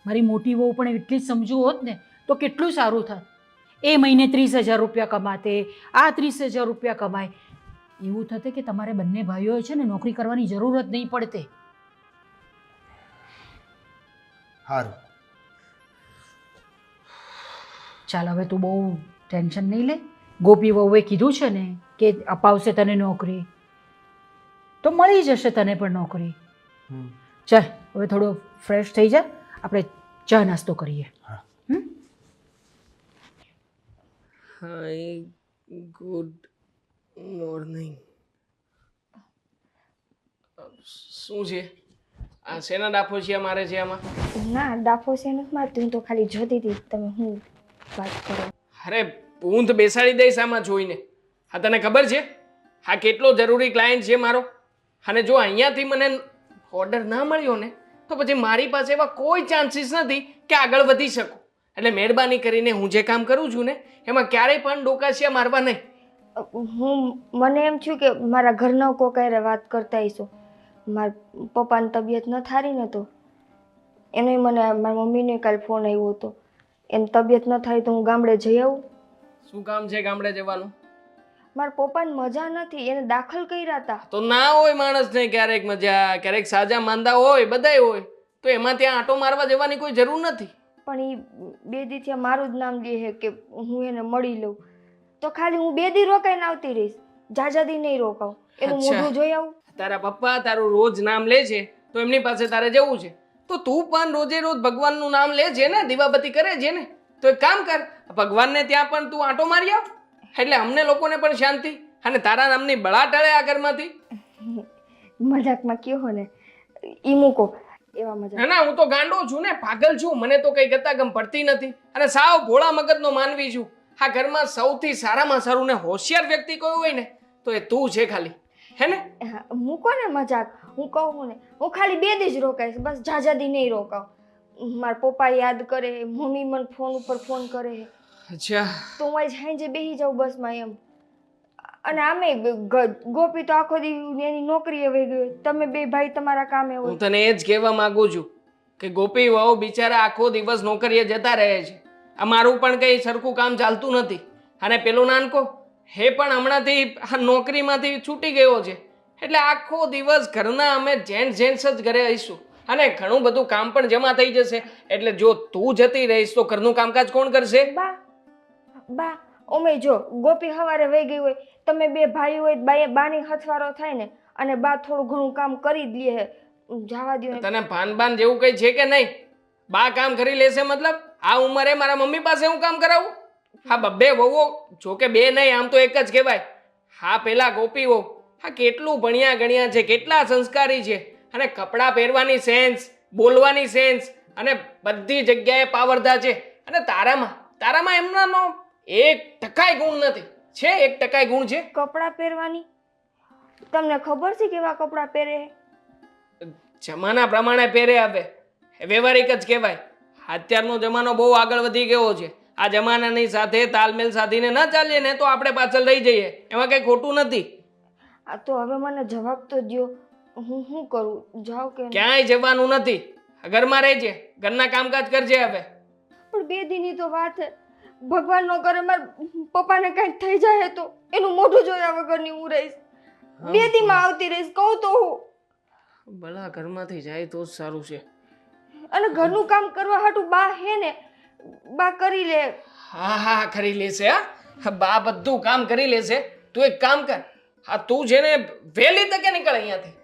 મારી મોટી વહુ પણ એટલી જ સમજુ હોત ને તો કેટલું સારું થાત. એ મહિને 30,000 રૂપિયા કમાતે, આ 30,000 રૂપિયા કમાય. એવું થતે કે તમારે બંને ભાઈઓએ છે ને નોકરી કરવાની જરૂર જ નહીં પડતે. સારું. ચાલ હવે તું બહુ ટેન્શન નહીં લે. ગોપી વહુએ કીધું છે ને કે અપાવશે તને નોકરી, તો મળી જશે તને પણ નોકરી. ચાલ હવે થોડો ફ્રેશ થઈ જા, આપણે ચા નાસ્તો કરીએ. હાય, ગુડ મોર્નિંગ. શું છે આ? શેના ડાફોશિયા મારે છે આમાં? ના ડાફો છે નથી મારતી, હું તો ખાલી જોતી હતી તમે હું વાત કરો. અરે ઊંધ બેસાડી દઈશ આમાં જોઈને. હા તને ખબર છે હા કેટલો જરૂરી ક્લાયન્ટ છે મારો, અને જો અહીંયાથી મને ઓર્ડર ના મળ્યો ને તો પછી મારી પાસે એવા કોઈ ચાન્સીસ નથી કે આગળ વધી શકું. એટલે મહેરબાની કરીને હું જે કામ કરું છું ને એમાં ક્યારેય પણ ડોકાશિયા મારવા નહીં. મને એમ થયું કે મારા ઘરના કોક હારે વાત કરતા હશો. મારા પપ્પાની તબિયત ન થારી ને તો એને મને મારા મમ્મીને કાલે ફોન આવ્યો હતો. એની તબિયત ન થાય તો હું ગામડે જઈ આવું. શું કામ છે ગામડે જવાનું? મારા પપ્પાને મજા નથી, એને દાખલ કર્યા હતા. તો ના હોય માણસને ક્યારેક મજા, ક્યારેક સાજા માંદા હોય, બધાય હોય, તો એમાં ત્યાં આંટો મારવા જવાની કોઈ જરૂર નથી. પણ એ 2 દી થયા મારું જ નામ લે છે કે હું એને મળી લઉં. તો ખાલી હું 2 દી રોકાઈને આવતી રહીશ, જાજા દી નહીં રોકાવ. એનું મોઢું જોઈ આવું. તારા પપ્પા તારું રોજ નામ લે છે તો એમની પાસે તારે જવું છે, તો તું પણ રોજે રોજ ભગવાનનું નામ લે છે ને, દીવાબત્તી કરે છે ને, તો એક કામ કર, ભગવાનને ત્યાં પણ તું આંટો મારી આવ. એટલે અમને લોકોને પણ શાંતિ, અને તારા નામની બળા ટળે આ ઘરમાંથી. મજાકમાં કયો ને ઈ મૂકો એવા મજાક. ના હું તો ગાંડો છું ને, પાગલ છું, મને તો કઈ ગતાગમ પડતી નથી, અને સાવ ભોળા મગજનો માનવી છું. આ ઘરમાં સૌથી સારામાં સારું ને હોશિયાર વ્યક્તિ કોઈ હોય ને તો એ તું છે ખાલી, હે ને? મૂકો ને મજાક. હું કહું ને હું ખાલી 2 દી જ રોકાઈશ, બસ જાજા દી નહીં રોકાવ. મારા પપ્પા યાદ કરે, મમ્મી મને ફોન ઉપર ફોન કરે. અચ્છા, તો હું આજ સાંજે બેસી જાઉં બસમાં એમ. અને આમે ગોપી તો આખો દી એની નોકરીએ વહી ગયો. તમે 2 ભાઈ તમારા કામે હોય. હું તને એ જ કહેવા માંગુ છું કે ગોપી વહુ બિચારા આખો દિવસ નોકરીએ જતા રહે છે. આ મારું પણ કંઈ સરખું કામ ચાલતું નથી, અને પેલો નાનકો હે પણ હમણાંથી આ નોકરીમાંથી છૂટી ગયો છે. એટલે આખો દિવસ ઘરના અમે જેન્ટ્સ જ ઘરે આવીશું, અને ઘણું બધું કામ પણ જમા થઈ જશે. એટલે જો તું જતી રહીશ તો ઘરનું કામકાજ કોણ કરશે? બા ઓમે જો ગોપી હવારે વહી ગઈ હોય, તમે 2 ભાઈ હોય, બાની હથવારો થાય ને, અને બા થોડું ઘણું કામ કરી જ લે. જવા દો. તને ભાન જેવું કઈ છે કે નહીં? બા કામ કરી લેશે મતલબ આ ઉંમરે મારા મમ્મી પાસે હું કામ કરાવું? હા 2 વહુઓ, જો કે 2 નહીં, આમ તો એક જ કહેવાય. હા પેલા ગોપી વહુ હા કેટલું ભણ્યા ગણ્યા છે, કેટલા સંસ્કારી છે, અને કપડાં પહેરવાની સેન્સ, બોલવાની સેન્સ, અને બધી જગ્યાએ પાવરધા છે. અને તારામાં એમનાનો 1% ગુણ નથી. છે 1% ગુણ છે. કપડાં પહેરવાની તમને ખબર છે કેવા કપડાં પહેરે? જમાના પ્રમાણે પહેરે. હવે વ્યવહારિક જ કહેવાય. અત્યારનો જમાનો બહુ આગળ વધી ગયો છે. આ જમાનાની સાથે તાલમેલ સાધીને ન ચાલીએ ને તો આપણે પાછળ રહી જઈએ. એમાં કંઈ ખોટું નથી. આ તો હવે મને જવાબ તો દ્યો, હું શું કરું? જાઉં કે ક્યાંય જવાનું નથી, ઘરમાં રહેજે, ઘરના કામકાજ કરજે. હવે પણ 2 દીની તો વાત છે. ભગવાન નો કરે મારા પપ્પાને કંઈક થઈ જાય તો એનું મોઢું જોયા વગરની હું રહીશ. 2 દીમાં આવતી રહીશ કહું તો હું. ભલા ઘરમાંથી જાય તો જ સારું છે. અને ઘરનું કામ કરવા હાટું બા હે ને, બા કરી લે. હા કરી લેશે. હા બા બધું કામ કરી લેશે. તું એક કામ કર, હા તું છે ને વહેલી તકે નીકળ અહીંયાથી.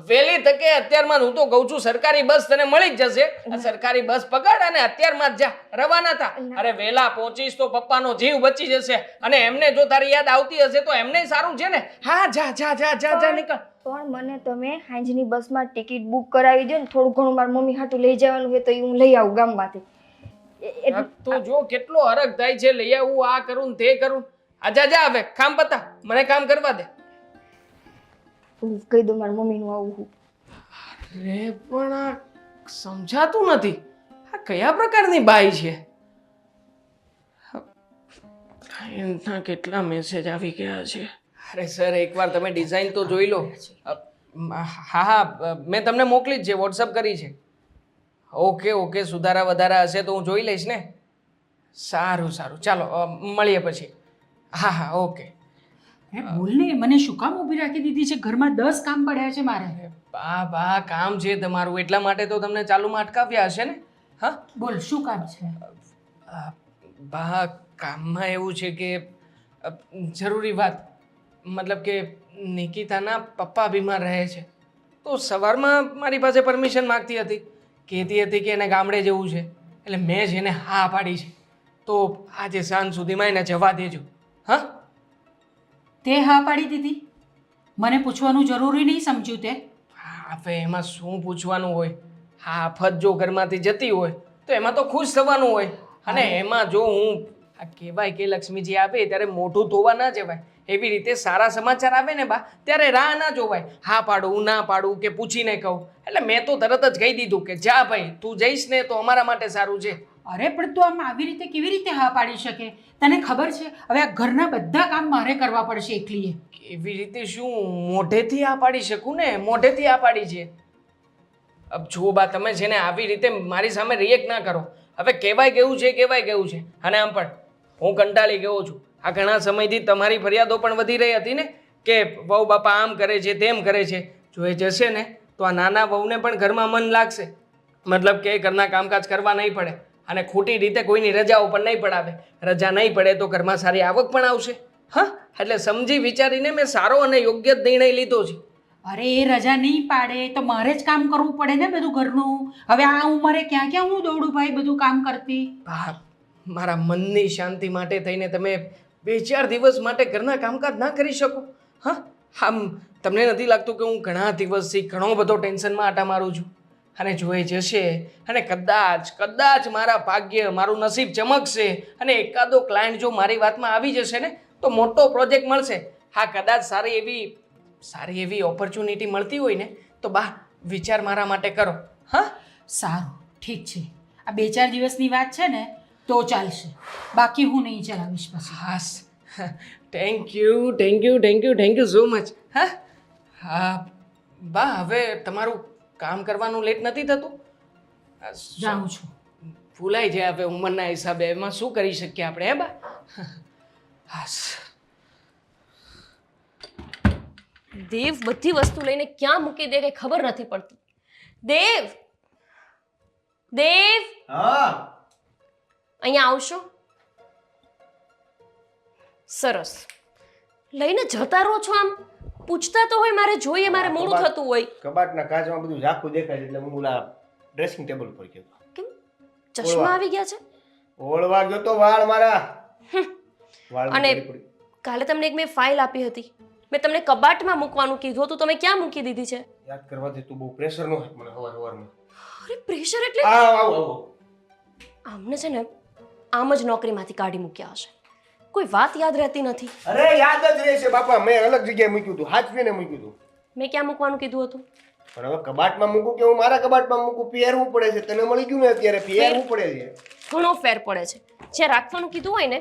વહેલી તકે અત્યારમાં હું તો કહું છું સરકારી બસ તને મળી જ જશે. આ સરકારી બસ પકડ અને અત્યારમાં જ જા, રવાના થા. અરે વહેલા પહોંચીશ તો પપ્પાનો જીવ બચી જશે, અને એમને જો તારી યાદ આવતી હશે તો એમને સારું છે ને. હા જા નીકળ. પણ મને તમે સાંજની બસમાં ટિકિટ બુક કરાવી દો ને, થોડું ઘણું મારી મમ્મી હાટું લઈ જવાનું હોય તો હું લઈ આવું ગામમાંથી. તો જો કેટલો હરખ થાય છે, લઈ આવું, આ કરું ને તે કરું. આજા જા હવે કામ પતા, મને કામ કરવા દે. હું કહી દઉં મારા મમ્મીનું આવું હું. અરે પણ આ સમજાતું નથી, આ કયા પ્રકારની બાઈ છે? ક્લાયન્ટના કેટલા મેસેજ આવી ગયા છે. અરે સર, એકવાર તમે ડિઝાઇન તો જોઈ લો. હા હા, મેં તમને મોકલી જ છે, વોટ્સઅપ કરી છે. ઓકે ઓકે, સુધારા વધારા હશે તો હું જોઈ લઈશ ને. સારું સારું, ચાલો મળીએ પછી. હા હા, ઓકે. અરે બોલ ને, મને શું કામ ઊભી રાખી દીધી છે? ઘરમાં 10 કામ પડ્યા છે મારે. બા કામ છે તમારું, એટલા માટે તો તમને ચાલુમાં અટકાવ્યા હશે ને. હા બોલ, શું કામ છે? બા, કામમાં એવું છે કે જરૂરી વાત, મતલબ કે નિકિતાના પપ્પા બીમાર રહે છે. તો સવારમાં મારી પાસે પરમિશન માગતી હતી, કહેતી હતી કે એને ગામડે જવું છે. એટલે મેં જ એને હા પાડી છે. તો આજે સાંજ સુધીમાં એને જવા દેજો. હા, તે હા પાડી દીધી? મને પૂછવાનું જરૂરી નહીં સમજ્યું તે? હવે એમાં શું પૂછવાનું હોય? હા, આફત જો ઘરમાંથી જતી હોય તો એમાં તો ખુશ થવાનું હોય. અને એમાં જો હું આ કહેવાય કે લક્ષ્મીજી આવે ત્યારે મોઢું ધોવા ના જવાય, એવી રીતે સારા સમાચાર આવે ને બા, ત્યારે રાહ ના જોવાય. હા પાડું ના પાડું કે પૂછીને કહું. એટલે મેં તો તરત જ કહી દીધું કે જા ભાઈ, તું જઈશ ને તો અમારા માટે સારું છે. અરે પણ તું આમ આવી રીતે કેવી રીતે હા પાડી શકે? તને ખબર છે હવે આ ઘરના બધા કામ મારે કરવા પડશે એકલીએ. એવી રીતે શું મોઢેથી આ પાડી શકું ને? મોઢેથી આ પાડી છે. અબ જુઓ બા, તમે છે ને આવી રીતે મારી સામે રિએક્ટ ના કરો. હવે કહેવાય કેવું છે, કહેવાય કેવું છે. અને આમ પણ હું કંટાળી ગયો છું. આ ઘણા સમયથી તમારી ફરિયાદો પણ વધી રહી હતી ને કે વહુ બાપા આમ કરે છે, તેમ કરે છે. જો એ જશે ને તો આ નાના વહુને પણ ઘરમાં મન લાગશે. મતલબ કે ઘરના કામકાજ કરવા નહીં પડે અને ખોટી રીતે કોઈની રજાઓ પણ નહીં પડાવે. રજા નહીં પડે તો ઘરમાં સારી આવક પણ આવશે. હા, એટલે સમજી વિચારીને મેં સારો અને યોગ્ય જ નિર્ણય લીધો છે. અરે એ રજા નહીં પાડે તો મારે જ કામ કરવું પડે ને બધું ઘરનું. હવે આ ઉંમરે ક્યાં ક્યાં હું દોડું ભાઈ બધું કામ કરતી? બા, મારા મનની શાંતિ માટે થઈને તમે 2-4 દિવસ માટે ઘરના કામકાજ ના કરી શકો? હા, આમ તમને નથી લાગતું કે હું ઘણા દિવસથી ઘણો બધો ટેન્શનમાં આટા મારું છું? અને જો એ જશે અને કદાચ મારા ભાગ્ય, મારું નસીબ ચમકશે અને એકાદો ક્લાયન્ટ જો મારી વાતમાં આવી જશે ને તો મોટો પ્રોજેક્ટ મળશે. હા, કદાચ સારી એવી ઓપોર્ચ્યુનિટી મળતી હોય ને તો બા, વિચાર મારા માટે કરો. હા, સારું, ઠીક છે. આ 2-4 દિવસની વાત છે ને તો ચાલશે, બાકી હું નહીં ચલાવીશ પછી. હાસ, થેન્ક યુ સો મચ. હા હા બા, હવે તમારું કામ કરવાનું લેટ નથી થતું? જાઉં છું. ભૂલાઈ જાય હવે ઉંમરના હિસાબે, એમાં શું કરી શકીએ આપણે? હે બા? હાસ. દેવ બધી વસ્તુ લઈને ક્યાં મૂકી દે કે ખબર નથી પડતી. દેવ, દેવ, હા, અહીંયા આવશો? સરસ. લઈને જતા રહો છો આમ? પૂછતા તો હોય, મારે જોઈએ, મારે મોડું થતું હોય. કબાટના કાચમાં બધું ઝાખું દેખાય એટલે હું ઓલા ડ્રેસિંગ ટેબલ પર ગયો. કેમ ચશ્મા આવી ગયા છે? ઓળવા ગયો તો વાળ મારા. વાળ અને કાલે તમને એક મેં ફાઇલ આપી હતી, મેં તમને કબાટમાં મૂકવાનું કીધું હતું, તમે ક્યાં મૂકી દીધી છે? યાદ કરવાથી તું બહુ પ્રેશર નો હાથ મને હવારમાં. અરે પ્રેશર એટલે આવ. આમને છે ને આમ જ નોકરીમાંથી કાઢી મૂક્યા હશે. કોઈ વાત યાદ રહેતી નથી. અરે યાદ જ રહેશે બાપા, મેં અલગ જગ્યાએ મૂક્યું હતું, હાચવીને મૂક્યું હતું. મેં ક્યાં મૂકવાનું કીધું હતું? પણ હવે કબાટમાં મૂકું કે હું મારા કબાટમાં મૂકું, પહેરવું પડે છે. તને મળી ગયું ને અત્યારે, પહેરવું પડે છે. ઘણો ફેર પડે છે. જ્યાં રાખવાનું કીધું હોય ને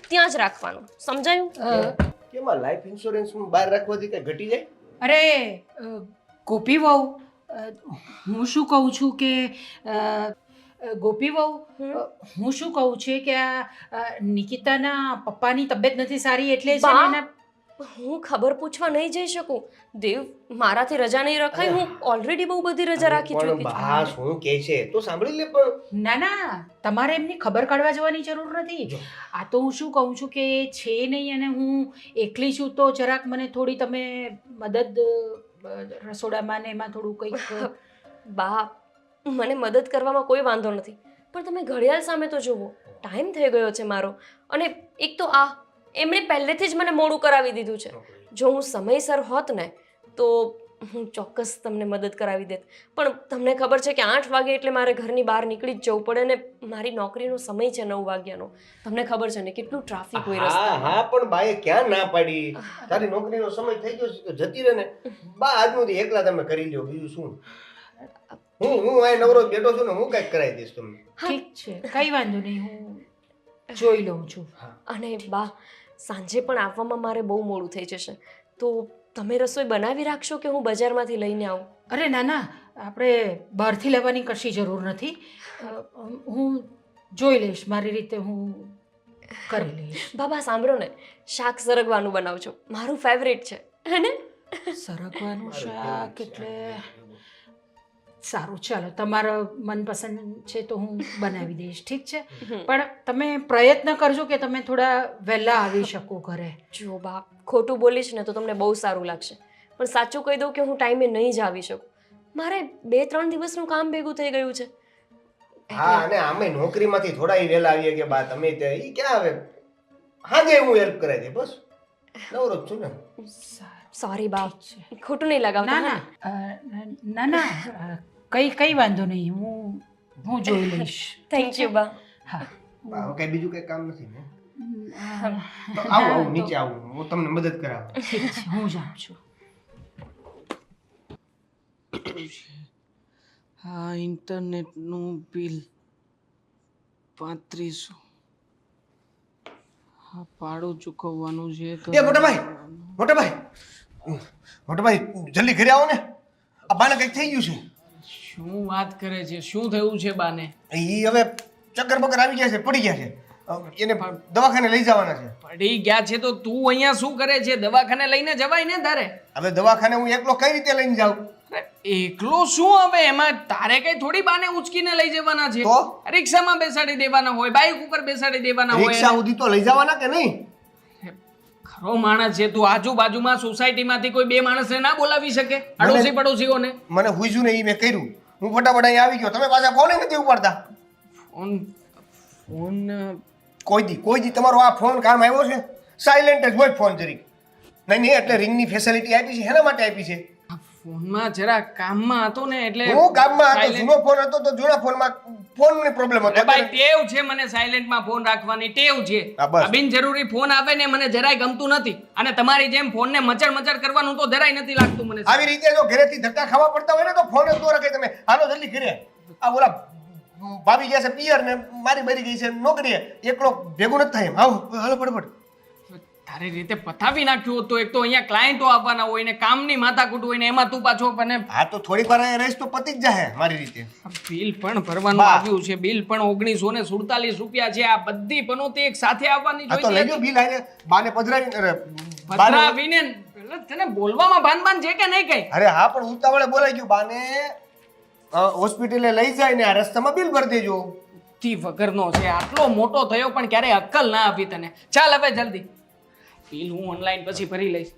ત્યાં જ રાખવાનું, સમજાયું? કેમાં લાઈફ ઇન્સ્યોરન્સ બહાર રાખવાથી કઈ ઘટી જાય? અરે ગોપી વહુ, હું શું કહું છું કે ગોપી વહુ, હું શું કહું છે કે આ નિકિતાના પપ્પાની તબિયત નથી સારી એટલે છે ને એના. હું ખબર પૂછવા નહીં જઈ શકું. દેવ, મારાથી રજા નહીં રખાય. હું ઓલરેડી બહુ બધી રજા રાખી પણ ચૂકી છું. બા શું કહે છે તો સાંભળી લે. પણ ના ના, તમારે એમની ખબર કાઢવા જવાની જરૂર નથી. આ તો હું શું કહું છું કે છે નહીં અને હું એકલી છું તો જરાક મને થોડી તમે મદદ, રસોડામાં ને એમાં થોડું કંઈક. બા, મને મદદ કરવામાં કોઈ વાંધો નથી, પણ તમે ઘડિયાળ સામે તો જુઓ, ટાઈમ થઈ ગયો છે મારો. અને એક તો એમણે પહેલેથી જ મને મોડું કરાવી દીધું છે. જો હું સમયસર હોત ને તો હું ચોક્કસ તમને મદદ કરાવી દેત, પણ તમને ખબર છે કે 8 વાગે એટલે મારે ઘરની બહાર નીકળી જ જવું પડે ને મારી નોકરીનો સમય છે 9 વાગ્યાનો. તમને ખબર છે ને કેટલું ટ્રાફિક હોય હા રસ્તામાં. હા પણ બાએ ક્યાં ના પાડી? તારી નોકરીનો સમય થઈ ગયો છે તો જતી રહે ને. બા આજનું દી એકલા તમે કરી લ્યો, બીજું શું? હું આ નવરો જ બેઠો છું ને, હું કઈક કરાવી દઈશ તમને. ઠીક છે, કઈ વાંધો નહીં, હું જોઈ લઉં છું. અને બા, સાંજે પણ આવવામાં મારે બહુ મોડું થઈ જશે, તો તમે રસોઈ બનાવી રાખશો કે હું બજારમાંથી લઈને આવું? અરે ના ના, આપણે બહારથી લેવાની કશી જરૂર નથી. હું જોઈ લઈશ, મારી રીતે હું કરી લઈશ. બાબા સાંભળો ને, શાક સરગવાનું બનાવજો, મારું ફેવરેટ છે હે ને? સરગવાનું શાક એટલે સારું, ચાલો, તમારો મનપસંદ છે તો હું બનાવી દઈશ, ઠીક છે. પણ તમે પ્રયત્ન કરજો કે તમે થોડા વહેલા આવી શકો ઘરે. જો બા, ખોટું બોલીશ ને તો તમને બહુ સારું લાગશે, પણ સાચું કહી દઉં કે હું ટાઈમે નહીં જ આવી શકું. મારે 2-3 દિવસનું કામ ભેગું થઈ ગયું છે. હા, અને આમે નોકરીમાંથી થોડા વહેલા આવીએ કે બા તમે તે ઈ ક્યાં આવે? હાજે હું હેલ્પ કરાવી દે, બસ નવરો જ છું ને. સોરી બા, ઠીક છે. ખોટું નહીં ના લગાવતા. ના ના, કઈ વાંધો નહીં, હું જોઈ લઈશ. થેન્ક યુ બા. હા, બા, હવે કઈ બીજું કઈ કામ નથી ને? હા, તો આવું નીચે આવું, હું તમને મદદ કરાવું. ઠીક છે, હું જાઉં છું. હા, ઇન્ટરનેટનું બિલ 3500. હા, ભાડું ચૂકવવાનું છે તો એ મોટા ભાઈ જલ્દી ઘરે આવો ને. આ બાને કઈક થઈ ગયું છે. શું વાત કરે છે? શું થયું છે બાને? ઈ હવે ચક્કર બક્કર આવી ગયા છે, પડી ગયા છે. એને દવાખાને લઈ જવાના છે. પડી ગયા છે તો તું અહીંયા શું કરે છે? દવાખાને લઈને જવાય ને તારે. હવે દવાખાને હું એકલો કઈ રીતે લઈને જાઉં? અરે એકલો શું હવે? એમાં તારે કઈ થોડી બાને ઉચકીને લઈ જવાના છે? તો? રિક્ષામાં બેસાડી દેવાના હોય, બાઇક ઉપર બેસાડી દેવાના હોય. રિક્ષા સુધી તો લઈ જવાના કે નહીં? ખરો માણસ છે તું. આજુબાજુમાં સોસાયટીમાંથી કોઈ 2 માણસને ના બોલાવી શકે? અડોશી પડોશીઓને. મને હુઈજું ને ઈ મેં કર્યું. હું ફટાફટ અહીં આવી ગયો, તમે પાછા ફોન નથી ઉપાડતા. ફોન કોઈ દી તમારો આ ફોન કામ આવ્યો છે? સાયલેન્ટ જ હોય ફોન જરીક. નહીં એટલે રિંગની ફેસિલિટી આપી છે, એના માટે આપી છે. ફોનમાં જરા કામમાં હતો ને એટલે હું કામમાં હતો, silent- જૂનો ફોન હતો તો જૂના ફોનમાં ફોનની પ્રોબ્લેમ હતો. અરે ભાઈ ટેવ છે મને સાયલેન્ટમાં ફોન રાખવાની ટેવ છે. હા, બસ. આ બિનજરૂરી ફોન આવે ને મને જરાય ગમતું નથી, અને તમારી જેમ ફોનને મચર કરવાનું તો જરાય નથી લાગતું મને. આવી રીતે જો ઘરેથી ધક્કા ખાવા પડતા હોય ને તો ફોન જ ન રાખે. તમે હાલો જલ્દી ઘરે. આ ઓલા ભાભી ગયા છે પિયર ને મારી બરી ગઈ છે નોકરીએ, એકલો ભેગું નથી થાય એમ. આવો હાલો ફટાફટ. તારી રીતે પતાવી નાખ્યું હોત તો એક તો અહીંયા ક્લાયન્ટો આવવાના હોય ને કામની માથાકૂટ હોય ને એમાં તું પાછો મને હા તો થોડીક વાર અહીંયા રહીશ તો પતી જ જાય મારી રીતે. બિલ પણ ભરવાનું બા. આવ્યું છે. બિલ પણ 1947 રૂપિયા છે. આ બધી પનોતી એક સાથે આવવાની હા તો જોઈતી લઈ લો હતી. બિલ આવીને બાને પધરાવી બાને પધરાવીને પેલા તને બોલવામાં ભાન છે કે નહીં કઈ? અરે હા પણ ઉતાવળે બોલાઈ ગયું. બાને હોસ્પિટલે લઈ જાય ને આ રસ્તામાં બિલ ભરી દેજો. થી વગરનો છે. આટલો મોટો થયો પણ ક્યારે અક્કલ ના આપી તને. ચાલ હવે જલ્દી. બિલ હું ઓનલાઈન પછી ભરી લઈશ.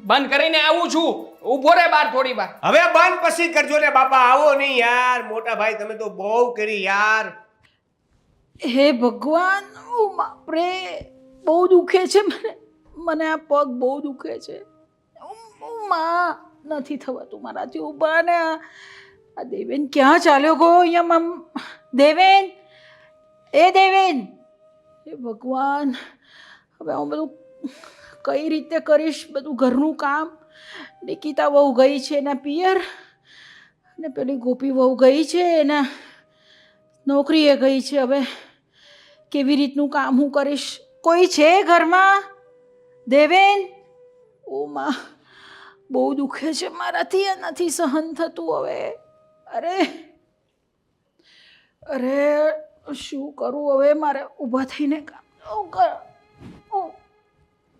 બંધ કરીને આવું છું. ઊભો રહે બાર થોડી વાર. હવે બાન પછી કરજો ને બાપા. આવો નહીં યાર. મોટા ભાઈ તમે તો બહુ કરી યાર. હે ભગવાન, ઓ બાપરે, બહુ દુખે છે મને આ પગ બહુ દુખે છે. માં નથી થવાતું મારાથી ઊભા ને. આ દેવેન ક્યાં ચાલ્યો ગયો? અહીંયા દેવેન, એ દેવેન, હે ભગવાન, હવે હું બધું કઈ રીતે કરીશ? બધું ઘરનું કામ. નિકિતા વહુ ગઈ છે એના પિયર, અને પેલી ગોપી વહુ ગઈ છે એના નોકરીએ ગઈ છે. હવે કેવી રીતનું કામ હું કરીશ? કોઈ છે ઘરમાં? દેવેન, ઓ માં, બહુ દુખે છે મારાથી, આ નથી સહન થતું હવે. અરે શું કરું હવે? મારે ઊભા થઈને કામ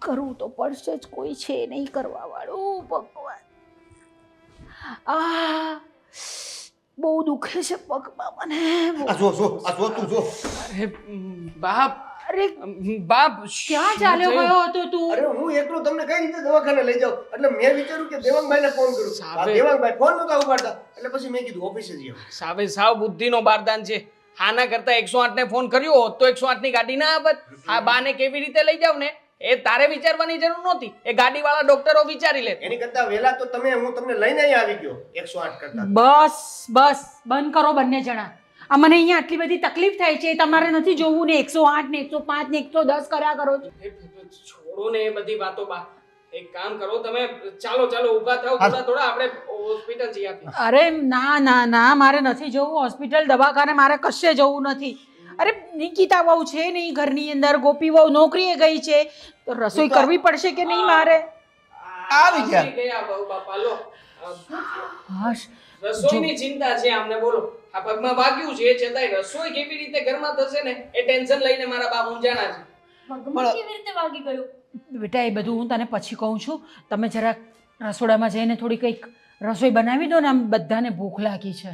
કરવું તો પડશે જ. કોઈ છે નહીં કરવા વાળું. ભગવાન, આ બહુ દુખે છે પગમાં મને. આ જો તું જો. અરે બાપ, અરે બાપ ક્યાં ચાલ્યો ગયો હતો તું? અરે હું એકલો તમને કઈ રીતે દવાખાને લઈ જાઉં? એટલે મેં વિચાર્યું કે દેવાંગભાઈને ફોન કરું. આ દેવાંગભાઈ ફોન નહોતા ઉપાડતા એટલે પછી મેં કીધું ઓફિસે જઈએ. સાવ બુદ્ધિનો બારદાન છે. આના કરતા 108 ને ફોન કર્યો હોત તો 108 ની ગાડી ના આવત. આ બાને કેવી રીતે લઈ જાવ ને એ તારે વિચારવાની જરૂર નહોતી, એ ગાડીવાળા ડોક્ટરો વિચારી લે. એની કરતા વહેલા તો હું તમને લઈને અહીં આવી ગયો 108 કરતા. બસ બસ બંધ કરો બંને જણા. આ મને અહીંયા આટલી બધી તકલીફ થાય છે એ તમારે નથી જોવું ને 108 ને 105 ને 110 કર્યા કરો છો. છોડો ને એ બધી વાતો બા. એક કામ કરો તમે, ચાલો ઊભા થાવ, થોડા આપણે હોસ્પિટલ જઈ આપીએ. અરે ના ના ના, મારે નથી જવું હોસ્પિટલ દવાખાને, મારે કશે જવું નથી. અરે નિકિતા વહુ છે નહીં ઘરની અંદર, ગોપી વહુ નોકરીએ ગઈ છે, તો રસોઈ કરવી પડશે કે નહીં મારે? આવી ગયા બહુ બાપા. લો હાશ, રસોઈની ચિંતા છે આમને, બોલો. આ પગમાં વાગ્યું છે, એ છતાંય રસોઈ કેવી રીતે ઘરમાં થશે ને એ ટેન્શન લઈને મારા બા મૂંઝાણા છે. પગમાં કેવી રીતે વાગી ગયું? બેટા એ બધું હું તને પછી કહું છું. તમે જરાક રસોડામાં જઈને થોડી કંઈક રસોઈ બનાવી દો ને, આમ બધાને ભૂખ લાગી છે.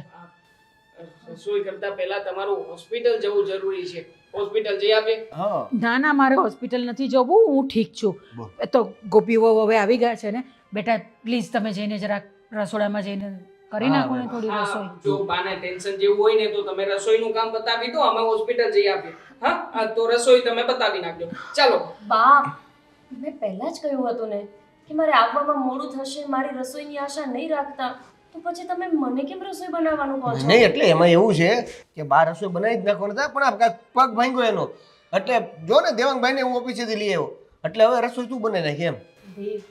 રસોઈ કરતા પહેલા તમારું હોસ્પિટલ જવું જરૂરી છે. હોસ્પિટલ જઈ આપીએ. હા ના ના, મારે હોસ્પિટલ નથી જવું, હું ઠીક છું. એ તો ગોપી વહુ હવે આવી ગયા છે ને. બેટા પ્લીઝ તમે જઈને જરાક રસોડામાં જઈને કરી નાખો ને થોડી હા, રસોઈ. જો બાને ટેન્શન જેવું હોય ને તો તમે રસોઈનું કામ બતાવી દો, અમે હોસ્પિટલ જઈ આપીએ. હા તો રસોઈ તમે બતાવી નાખજો. ચાલો. બા, મેં પહેલા જ કહ્યું હતું ને કે મારે આવવામાં મોડું થશે, મારી રસોઈની આશા નહીં રાખતા, તો પછી તમે મને કેમ રસોઈ બનાવવાનું કહો છો? નહીં એટલે એમાં એવું છે કે બહાર રસોઈ બનાવી જ નાખવાનો હતા, પણ આ કાંઈક પગ ભાંગ્યો એનો, એટલે જો ને દેવાંગભાઈને હું ઓફિસેથી લઈ આવ્યો, એટલે હવે રસોઈ તું બનાવી નાખી એમ. દેવ,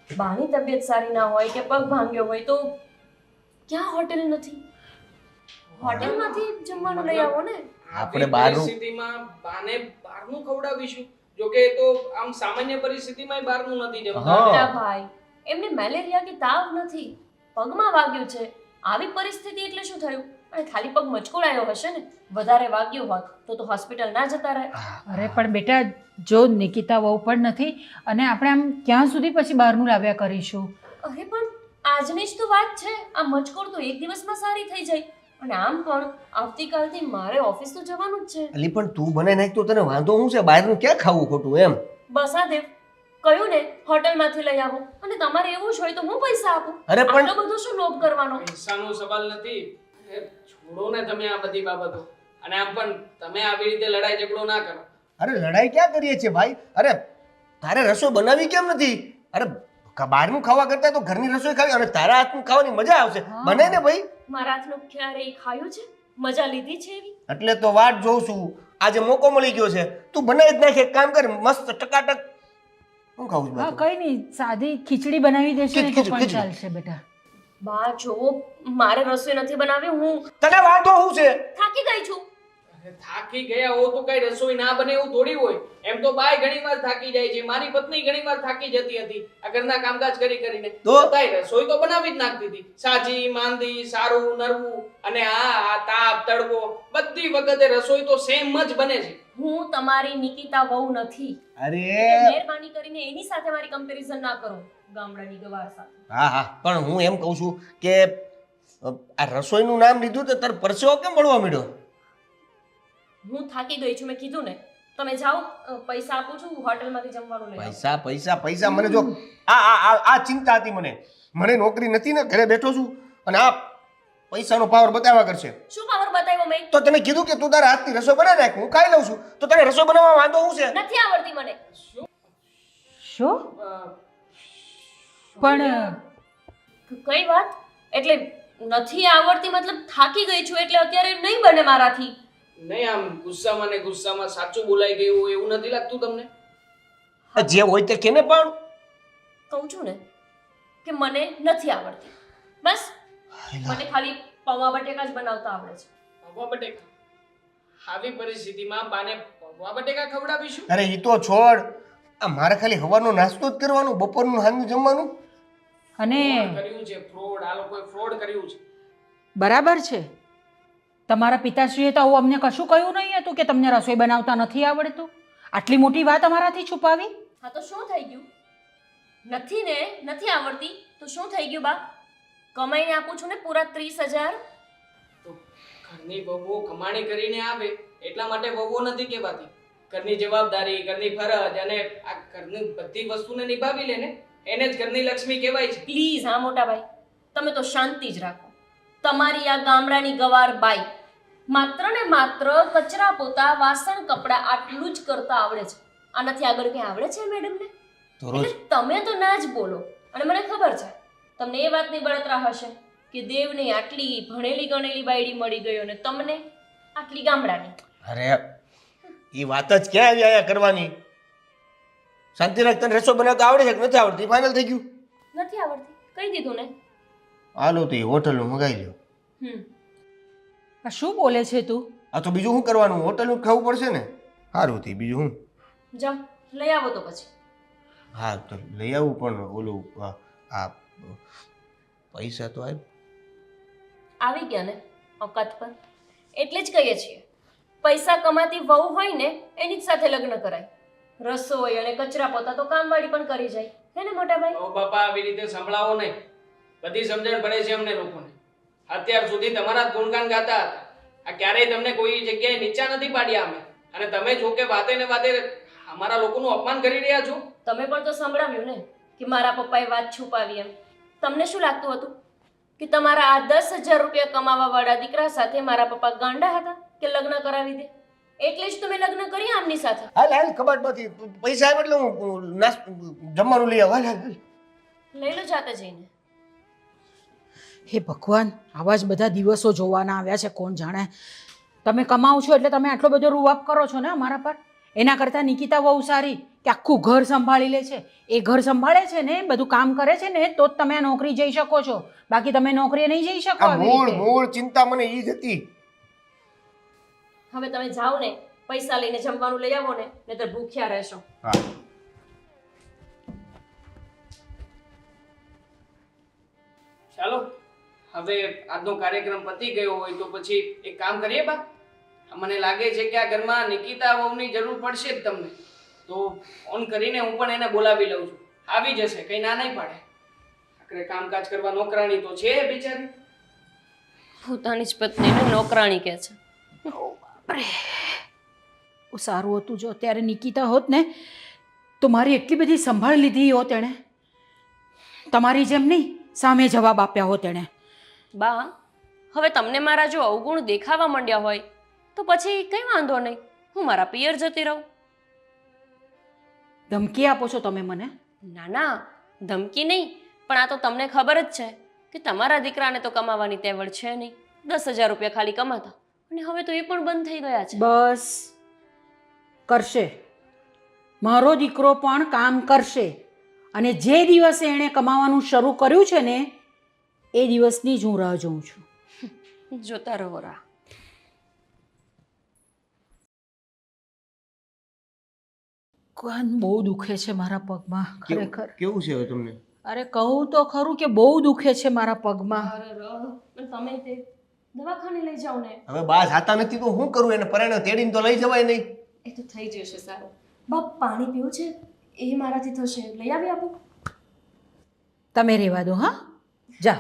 બાની તબિયત સારી ના હોય કે પગ ભાંગ્યો હોય તો ક્યાં હોટેલ નથી? હોટેલમાંથી જમવાનું લઈ આવો ને. આપણે આવી બહારનું- પરિસ્થિતિમાં બાને બહારનું ખવડાવીશું. જો કે એ તો આમ સામાન્ય પરિસ્થિતિમાં બહારનું નથી જમતા. હા. મોટા ભાઈ, એમને મેલેરિયા કે તાવ નથી, પગમાં વાગ્યું છે. આવી પરિસ્થિતિ એટલે શું થયું? અને ખાલી પગ મચકોડાયો હશે ને, વધારે વાગ્યું હોત તો હોસ્પિટલ ના જતા રહે. અરે પણ બેટા જો નિકિતા વહુ પણ નથી, અને આપણે આમ ક્યાં સુધી પછી બહારનું લાવ્યા કરીશું? અરે પણ આજની જ તો વાત છે, આ મચકોડ તો એક દિવસમાં સારી થઈ જાય. અને આમ પણ આવતીકાલથી મારે ઓફિસ તો જવાનું જ છે. અલી પણ તું બનાવી નાખ તો તને વાંધો શું છે? બહારનું ક્યાં ખાવું ખોટું એમ? બસ આ દેવ, કહ્યું ને હોટલમાંથી લઈ આવો, અને તમારે એવું જ હોય તો હું પૈસા આપું. અરે પણ- આટલો બધો શું લોભ કરવાનો? પૈસાનો સવાલ નથી. એ છોડો ને તમે આ બધી બાબતો. અને આમ પણ તમે આવી રીતે લડાઈ ઝઘડો ના કરો. અરે લડાઈ ક્યાં કરીએ છીએ ભાઈ? અરે તારે રસોઈ બનાવી કેમ નથી? અરે બહારનું ખાવા કરતા તો ઘરની રસોઈ ખાવી, અને તારા હાથનું ખાવાની મજા આવશે. બને ને ભાઈ. મારા હાથનું ક્યારેય ખાયું છે? મજા લીધી છે એવી? એટલે તો વાટ જોઉં છું, આજે મોકો મળી ગયો છે, તું બનાવી જ નાખ. એક કામ કર, મસ્ત ટકાટક. શું ખાવું છે હા બાપુ? કઈ નહીં, સાદી ખીચડી બનાવી દેશે ને તો ખીચડી, પણ ખીચડી. ચાલશે બેટા. બા જો, મારે રસોઈ નથી બનાવી, હું તને વાંધો શું છે? થાકી ગઈ છું. અરે થાકી ગયા હો તો કઈ રસોઈ ના બને એવું થોડી હોય. એમ તો બાય ઘણીવાર થાકી જાય છે, મારી પત્ની ઘણીવાર થાકી જતી હતી આ ઘરના કામકાજ કરી કરીને. તો? છતાંય રસોઈ તો બનાવી જ નાખતી હતી. સાજી માંદી, સારું નરવું, અને આ તાપ તડકો બધી વખતે રસોઈ તો સેમ જ બને છે. હું તમારી નિકિતા વહુ નથી. અરે એટલે મહેરબાની કરીને એની સાથે મારી કમ્પેરિઝન ના કરો, ગામડાની ગવાર સાથે. હા હા, પણ હું એમ કહું છું કે આ રસોઈનું નામ લીધું તો તાર પરસેવો કેમ મળવા માંડ્યો? હું થાકી ગઈ છું, મેં કીધું ને. તમે જાઓ, પૈસા આપું છું, હોટલમાંથી જમવાનું લઈ આવો. પૈસા પૈસા પૈસા મને જો આ ચિંતા હતી મને નોકરી નથી ને, ઘરે બેઠો છું, અને આ પૈસાનો પાવર બતાવ્યા કરશે. શું પાવર બતાવ્યો મેં? તો તને કીધું કે તું તારા હાથની રસોઈ બનાવી નાખ, હું ખાઈ લઉં છું, તો તને રસોઈ બનાવવા વાંધો શું છે? નથી આવડતી મને. શું અ, પણ કઈ વાત? એટલે નથી આવડતી મતલબ થાકી ગઈ છું એટલે અત્યારે નહીં બને મારાથી. નહીં, આમ ગુસ્સામાં ને ગુસ્સામાં સાચું બોલાઈ ગયું હોય એવું નથી લાગતું તમને? જે હોય તે કેને પણ કહું છું ને કે મને નથી આવડતી. બસ મને ખાલી પૌવા બટેકા જ બનાવતા આવડે છે. પૌવા બટેકા? આવી પરિસ્થિતિમાં બાને પૌવા બટેકા ખવડાવીશું? અરે ઈ તો છોડ, આ મારે ખાલી હવાનો નાસ્તો જ કરવાનું, બપોરનું સાંજનું જમવાનું. અને ફ્રોડ કર્યું છે, ફ્રોડ. આ લોકોએ ફ્રોડ કર્યું છે. બરાબર છે, તમારા પિતાશ્રીએ તો આવું અમને કશું કહ્યું નહીં હતું કે તમને રસોઈ બનાવતા નથી આવડતું. આટલી મોટી વાત અમારાથી છુપાવી? હા તો શું થઈ ગયું? નથી ને, નથી આવડતી તો શું થઈ ગયું બા? કમાઈને આપું છું ને પૂરા 30,000. તો ઘરની વહુઓ કમાણી કરીને આવે એટલા માટે વહુઓ નથી કહેવાતી. ઘરની જવાબદારી, ઘરની ફરજ અને આ ઘરની બધી વસ્તુને નિભાવી લે ને એને જ ઘરની લક્ષ્મી કહેવાય છે. પ્લીઝ હા મોટા ભાઈ, તમે તો શાંતિ જ રાખો. તમારી આ ગામડાની ગવાર બાઈ માત્ર ને માત્ર કચરા પોતા, વાસણ કપડા આટલું જ કરતા આવડે છે. આનાથી આગળ કંઈ આવડે છે મેડમને? તો રોજ એટલે તમે તો ના જ બોલો. અને મને ખબર છે તમને એ વાતની બળતરા હશે કે દેવને આટલી ભણેલી ગણેલી બાયડી મળી ગઈ અને તમને આટલી ગામડાની. અરે એ વાત જ ક્યાં આવી આયા કરવાની? શાંતિ રાખ, તને રસોઈ બનાવતા આવડે છે કે નથી આવડતી? ફાઇનલ થઈ ગયું. નથી આવડતી કહી દીધું ને. હાલો તો એ હોટલનું મગાવી લ્યો. આ શું બોલે છે તું? આ તો બીજું શું કરવાનું? હોટલનું ખાવું પડશે ને. સારું થઈ, બીજું હું. જાઓ લઈ આવો તો પછી. હા તો લઈ આવું, પણ ઓલું આ પૈસા તો આવી ગયા ને ઓકાત પર. એટલે જ કહીએ છીએ પૈસા કમાતી વહુ હોય ને એની જ સાથે લગ્ન કરાય. રસોઈ અને કચરા પોતા તો કામવાળી પણ કરી જાય, હે ને મોટા ભાઈ? ઓ બાપા, આવી રીતે સંભળાવો નહીં. બધી સમજણ પડે છે અમને લોકોને. અત્યાર સુધી તમારા જ ગુણગાન ગાતા હતા. આ ક્યારેય તમને કોઈ જગ્યાએ નીચા નથી પાડ્યા અમે. અને તમે જો કે વાતે ને વાતે અમારા લોકોનું અપમાન કરી રહ્યા છો. તમે પણ તો સંભળાવ્યું ને કે મારા પપ્પાએ વાત છુપાવી એમ. તમને શું લાગતું હતું કે તમારા આ 10,000 રૂપિયા કમાવા વાળા દીકરા સાથે મારા પપ્પા ગાંડા હતા કે લગ્ન કરાવી દે? એટલે જ તમે લગ્ન કર્યા આમની સાથે. હાલ હાલ, કબાટમાંથી પૈસા આવે એટલે હું જમવાનું લઈ આવું. હાલ હાલ. લઈ લો જાતે જઈને. હે ભગવાન, આવા જ બધા દિવસો જોવાના આવ્યા છે. કોણ જાણે તમે કમાવ છો એટલે તમે આટલો બધો રૂવાબ કરો છો ને અમારા પર. એના કરતાં નિકિતા બહુ સારી કે આખું ઘર સંભાળી લે છે. એ ઘર સંભાળે છે ને, બધું કામ કરે છે ને, તો જ તમે આ નોકરી જઈ શકો છો. બાકી તમે નોકરીએ નહીં જઈ શકો. આવી રીતે મૂળ ચિંતા મને ઈ જ હતી. હવે તમે જાઓ ને, પૈસા લઈને જમવાનું લઈ આવો ને, નહીંતર ભૂખ્યા રહેશો. હા ચાલો, હવે આજનો કાર્યક્રમ પતી ગયો હોય તો પછી એક કામ કરીએ બા. મને લાગે છે કે આ ઘરમાં નિકિતા વહુની જરૂર પડશે જ તમને. તો ફોન કરીને હું પણ એને બોલાવી લઉં છું. આવી જશે, કંઈ ના નહીં પાડે. આખરે કામકાજ કરવા નોકરાણી તો છે બિચારી. પોતાની જ પત્નીને નોકરાણી કહે છે. સારું હતું જો અત્યારે નિકિતા હોત ને તો મારી એટલી બધી સંભાળ લીધી હોત એણે. તમારી જેમ નહીં, સામે જવાબ આપ્યા હોત એણે. બા, હવે તમને મારા જો અવગુણ દેખાવા માંડ્યા હોય તો પછી કંઈ વાંધો નહીં, હું મારા પિયર જતી રહું. ધમકી આપો છો તમે મને? ના ના, ધમકી નહીં, પણ આ તો તમને ખબર જ છે કે તમારા દીકરાને તો કમાવાની તેવડ છે નહીં. 10,000 રૂપિયા ખાલી કમાતા અને હવે તો એ પણ બંધ થઈ ગયા છે. બસ કરશે, મારો દીકરો પણ કામ કરશે. અને જે દિવસે એણે કમાવાનું શરૂ કર્યું છે ને એ દિવસની જ હું રાહ જોઉં છું. જોતા રહો રાહ. કાન બહુ દુખે છે મારા પગમાં ખરેખર. કેવું છે હવે તમને? અરે કહું તો ખરું કે બહુ દુખે છે મારા પગમાં. પણ તમે તે દવાખાને લઈ જાઓ ને. હવે બા જાતા નથી તો શું કરું? એને પરાણે તેડીને તો લઈ જવાય નહીં. એ તો થઈ જશે સારું. બાપ, પાણી પીવું છે? એ મારાથી થશે, લઈ આવી આપું? તમે રહેવા દો. હા, જા.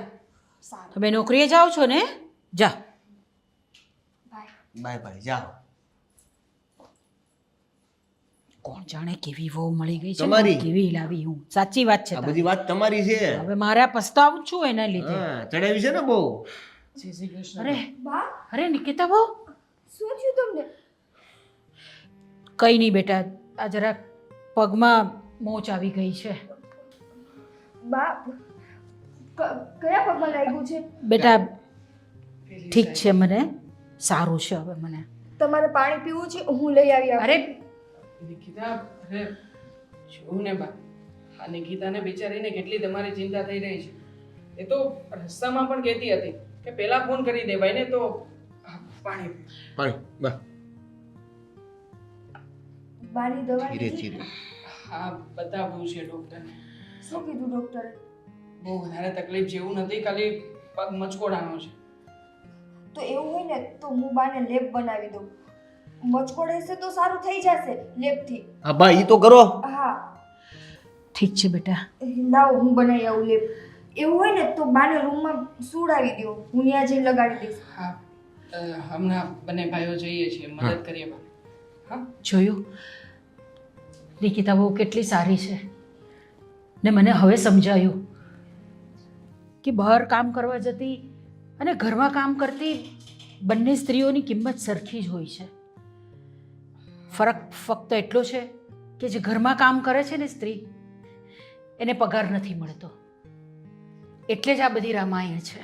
તમે નોકરીએ જાઓ છો ને? જા. બાય બાય, જાઓ. કોણ જાણે કેવી વહુ મળી ગઈ છે, તમારી. કેવી લાવી હું. સાચી વાત છે આ તારી. બધી વાત તમારી છે. હવે મારે આ પસ્તાવું છું એના લીધે. હા, ચડાવી છે ને બહુ. અરે બા, અરે નિકિતા બહુ શું થયું તમને? કંઈ નહીં બેટા, આ જરાક પગમાં મોચ આવી ગઈ છે. બા, કયા પગમાં લાગ્યું છે? બેટા ઠીક છે, મને સારું છે હવે મને. તમારે પાણી પીવું છે? હું લઈ આવી આપું. અરે નિકિતા, અરે જોઉં ને બા, આ નિકિતાને બિચારીને કેટલી તમારી ચિંતા થઈ રહી છે. એ તો રસ્તામાં પણ કહેતી હતી કે પહેલા ફોન કરી દેવાય ને તો પાણી. પાણી બા. બાની દવા ધીરે લીધી? ધીરે. હા, બતાવવું છે ડૉક્ટરને. શું કીધું ડોક્ટરે? બહુ વધારે તકલીફ જેવું નથી, ખાલી પગ મચકોડાનો છે. તો એવું હોય ને તો હું બાને લેપ બનાવી દઉં. મચકોડ હશે તો સારું થઈ જશે લેપથી. હા બા, ઈ તો કરો. હા, ઠીક છે બેટા. લાવો હું બનાવી આવું લેપ. એવું હોય ને તો બાને રૂમમાં સુડાવી દો, હું ત્યાં જઈને લગાડી દઈશ. હા, હમણાં બંને ભાઈઓ જઈએ છીએ, મદદ કરીએ બા. હા, જોયું નિકિતા બહુ કેટલી સારી છે. ને મને હવે સમજાયું કે બહાર કામ કરવા જતી અને ઘરમાં કામ કરતી બંને સ્ત્રીઓની કિંમત સરખી જ હોય છે. ફરક ફક્ત એટલો છે કે જે ઘરમાં કામ કરે છે ને સ્ત્રી એને પગાર નથી મળતો, એટલે જ આ બધી રામાયણ છે.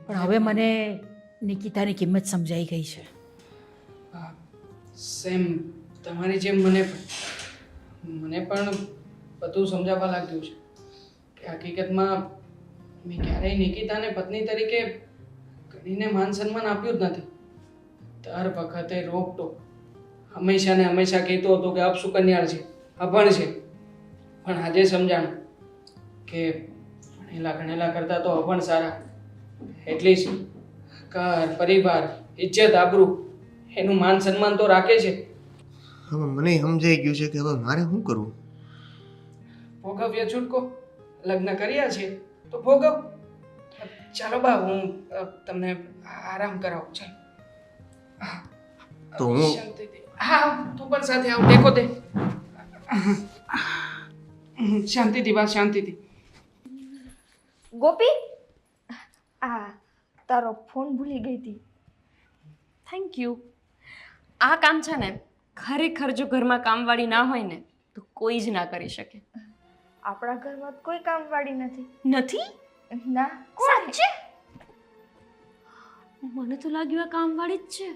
પણ હવે મને નિકિતાની કિંમત સમજાઈ ગઈ છે. સેમ તમારી જેમ મને પણ બધું સમજાવવા લાગ્યું છે કે હકીકતમાં મેં ક્યારેય નિકિતાને પત્ની તરીકે ગણીને માન સન્માન આપ્યું જ નથી. દર વખતે રોકટોક, હંમેશા ને હંમેશા કહેતો હતો કે અપસુકન્યાળ છે, અભણ છે. પણ આજે સમજાણું કે ભણેલા ગણેલા કરતાં તો અભણ સારા. એટલી જ ઘર, પરિવાર, ઇજ્જત, આબરૂ એનું માન સન્માન તો રાખે છે. હવે મને સમજાઈ ગયું છે કે હવે મારે શું કરવું. ભોગવ્ય છૂટકો, લગ્ન કર્યા છે તો ભોગવ. ચાલો બા, હું તમને આરામ કરાવું. ચાલો. તો હું શાંતિથી. હા, તું પણ સાથે આવ, ટેકો દે. શાંતિથી બા, શાંતિથી. ગોપી, આ તારો ફોન ભૂલી ગઈ હતી. Thank you. આ કામ છે ને ખરેખર જો ઘરમાં કામવાળી ના હોય ને તો કોઈ જ ના કરી શકે. આપણા ઘરમાં તો કોઈ કામવાળી નથી. નથી? ના, કોણ છે? મને તો લાગ્યું આ કામવાળી જ છે.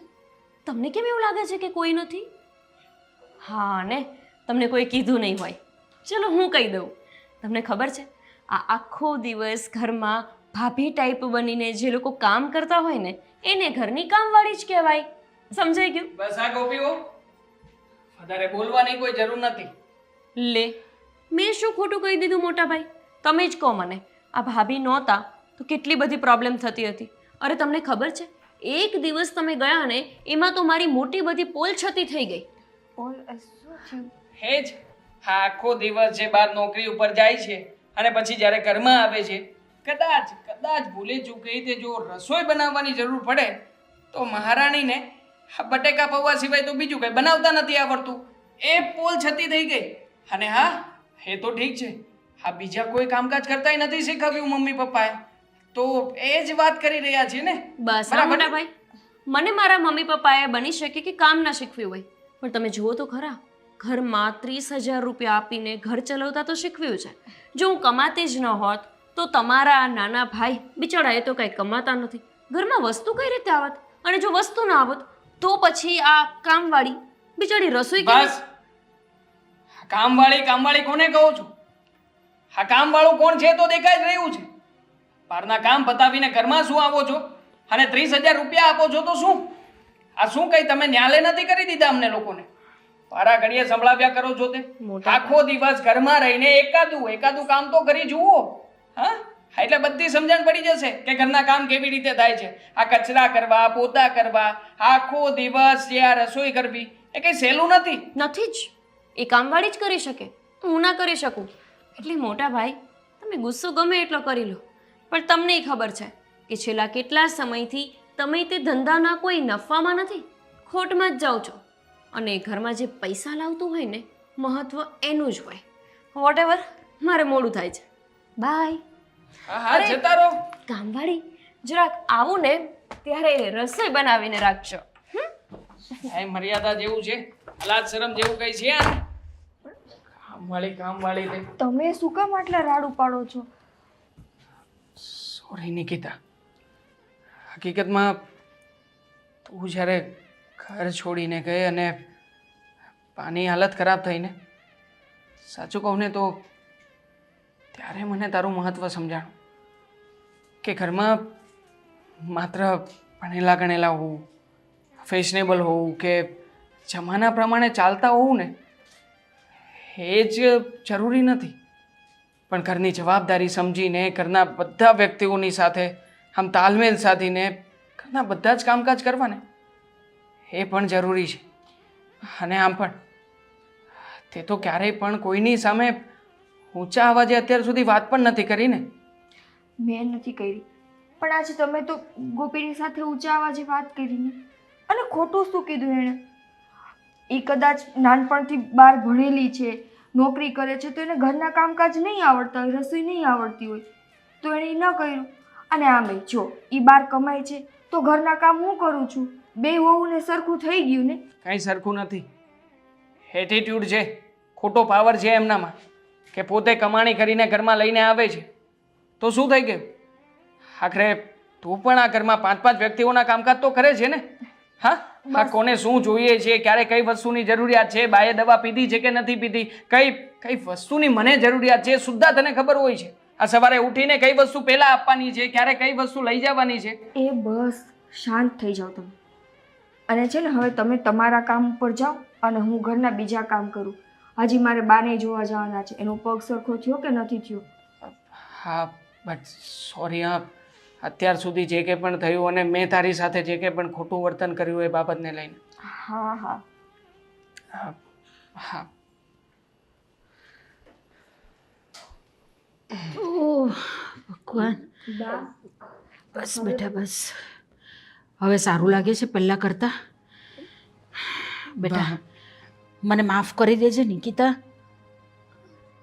તમને કેમ એવું લાગે છે કે કોઈ નથી? હા ને, તમને કોઈ કીધું નહીં હોય. ચલો હું કહી દઉં. તમને ખબર છે આ આખો દિવસ ઘરમાં ભાભી ટાઈપ બનીને જે લોકો કામ કરતા હોય ને એને ઘરની કામવાળી જ કહેવાય. સમજાઈ ગયું? બસ આ ગોપીઓ, વધારે બોલવાની કોઈ જરૂર નથી. લે, મેં શું ખોટું કહી દીધું મોટા ભાઈ? તમે જ કહો મને. આ ભાભી નહોતા તો કેટલી બધી પ્રોબ્લેમ થતી હતી. અરે તમને ખબર છે એક દિવસ તમે ગયા ને એમાં તો મારી મોટી બધી પોલછતી થઈ ગઈ. શું થયું? હે જ હા, આખો દિવસ જે બાર નોકરી ઉપર જાય છે અને પછી જ્યારે ઘરમાં આવે છે, કદાચ ભૂલે ચૂકે તે જો રસોઈ બનાવવાની જરૂર પડે તો મહારાણીને આ બટેકા પૌવા સિવાય તો બીજું કંઈ બનાવતા નથી આવડતું. એ પોલ છતી થઈ ગઈ. અને હા, એ તો ઠીક છે, હા બીજા કોઈ કામકાજ કરતાય નથી શીખવ્યું મમ્મી પપ્પાએ. તો એ જ વાત કરી રહ્યા છીએ ને. બસ હા મોટા ભાઈ, મને મારા મમ્મી પપ્પાએ બની શકે કે કામ ના શીખવ્યું હોય, પણ તમે જુઓ તો ખરા, ઘરમાં 30,000 રૂપિયા આપીને ઘર ચલાવતા તો શીખવ્યું છે. જો હું કમાતી જ ન હોત તો તમારા આ નાના ભાઈ બિચારા એ તો કંઈ કમાતા નથી, ઘરમાં વસ્તુ કઈ રીતે આવત? અને જો વસ્તુ ના આવત તો પછી આ કામવાળી બિચારી રસોઈ બસ, કામવાળી કોને કહો છો? આ કામવાળું કોણ છે તો દેખાઈ જ રહ્યું છે. બહારના કામ પતાવીને ઘરમાં શું આવો છો અને 30,000 રૂપિયા આપો છો તો શું? આ શું કઈ તમે ન્યાલે નથી કરી દીધા અમને લોકોને? પારા ઘડીએ સંભળાવ્યા કરો છો તે. આખો દિવસ ઘરમાં રહીને એકાદું કામ તો કરી જુઓ. હા, એટલે બધી સમજણ પડી જશે કે ઘરના કામ કેવી રીતે થાય છે. આ કચરા કરવા, પોતા કરવા, આખો દિવસ જે આ રસોઈ કરવી એ કઈ સહેલું નથી જ. એ કામવાળી જ કરી શકે, હું ના કરી શકું. એટલે મોટા ભાઈ તમે ગુસ્સો ગમે એટલો કરી લો, પણ તમને ખબર છે કે છેલ્લા કેટલા સમયથી તમે તે ધંધાના કોઈ નફામાં નથી, ખોટમાં જ જાઓ છો. અને ઘરમાં જે પૈસા લાવતું હોય ને મહત્વ એનું જ હોય. વોટેવર, મારે મોડું થાય છે. બાય. હા, જતા રહો. કામવાળી જરાક આવું ને ત્યારે રસોઈ બનાવીને રાખજો. આ મર્યાદા જેવું છે, લાજ શરમ જેવું કઈ છે આ? કામવાળી તે. તમે શું કામ આટલા રાડ ઉપાડો છો? સોરી નિકિતા, હકીકતમાં તું જ્યારે ઘર છોડીને ગઈ અને પાની હાલત ખરાબ થઈને, સાચું કહું ને તો ત્યારે મને તારું મહત્ત્વ સમજાણું કે ઘરમાં માત્ર ભણેલા ગણેલા હોવું, ફેશનેબલ હોવું કે જમાના પ્રમાણે ચાલતા હોવું ને એ જ જરૂરી નથી, પણ ઘરની જવાબદારી સમજીને ઘરના બધા વ્યક્તિઓની સાથે આમ તાલમેલ સાધીને ઘરના બધા જ કામકાજ કરવાને એ પણ જરૂરી છે. અને આમ પણ તે તો ક્યારેય પણ કોઈની સામે ઊંચા અવાજે અત્યાર સુધી વાત પણ નથી કરી ને. મેં નથી કરી, પણ આજે તમે તો ગોપીની સાથે ઊંચા અવાજે વાત કરી ને. અને ખોટું શું કીધું એણે? એ કદાચ નાનપણથી બહાર ભણેલી છે, નોકરી કરે છે, તો એને ઘરના કામકાજ નહીં આવડતા હોય, રસોઈ નહીં આવડતી હોય તો એણે ન કર્યું. અને આમે જો એ બહાર કમાય છે તો ઘરના કામ હું કરું છું, બે વહુને સરખું થઈ ગયું ને. કાંઈ સરખું નથી. એટીટ્યૂડ છે, ખોટો પાવર છે એમનામાં કે પોતે કમાણી કરીને ઘરમાં લઈને આવે છે. તો શું થઈ ગયું? આખરે તું પણ આ ઘરમાં 5-5 વ્યક્તિઓના કામકાજ તો કરે છે ને? હા, આ કોને શું જોઈએ છે, ક્યારે કઈ વસ્તુની જરૂરિયાત છે, બાએ દવા પીધી છે કે નથી પીધી, કઈ વસ્તુની મને જરૂરિયાત છે સુદ્ધા તને ખબર હોય છે. આ સવારે ઉઠીને કઈ વસ્તુ પહેલા આપવાની છે, ક્યારે કઈ વસ્તુ લઈ જવાની છે. એ બસ શાંત થઈ જાઓ તમે. અને છે ને હવે તમે તમારા કામ ઉપર જાઓ અને હું ઘરના બીજા કામ કરું. હજી મારે બાને જોવા જવાના છે, એનો પગ સરખો થયો કે નથી થયો. હા બટ સોરી, હા અત્યાર સુધી જે કંઈ પણ થયું અને મેં તારી સાથે જે કંઈ પણ ખોટું વર્તન કર્યું એ બાબતને લઈને. હા હા હા હા ઓહ ભગવાન, બા બસ બેટા બસ. હવે સારું લાગે છે પહેલાં કરતાં? બેટા મને માફ કરી દેજે નિકિતા,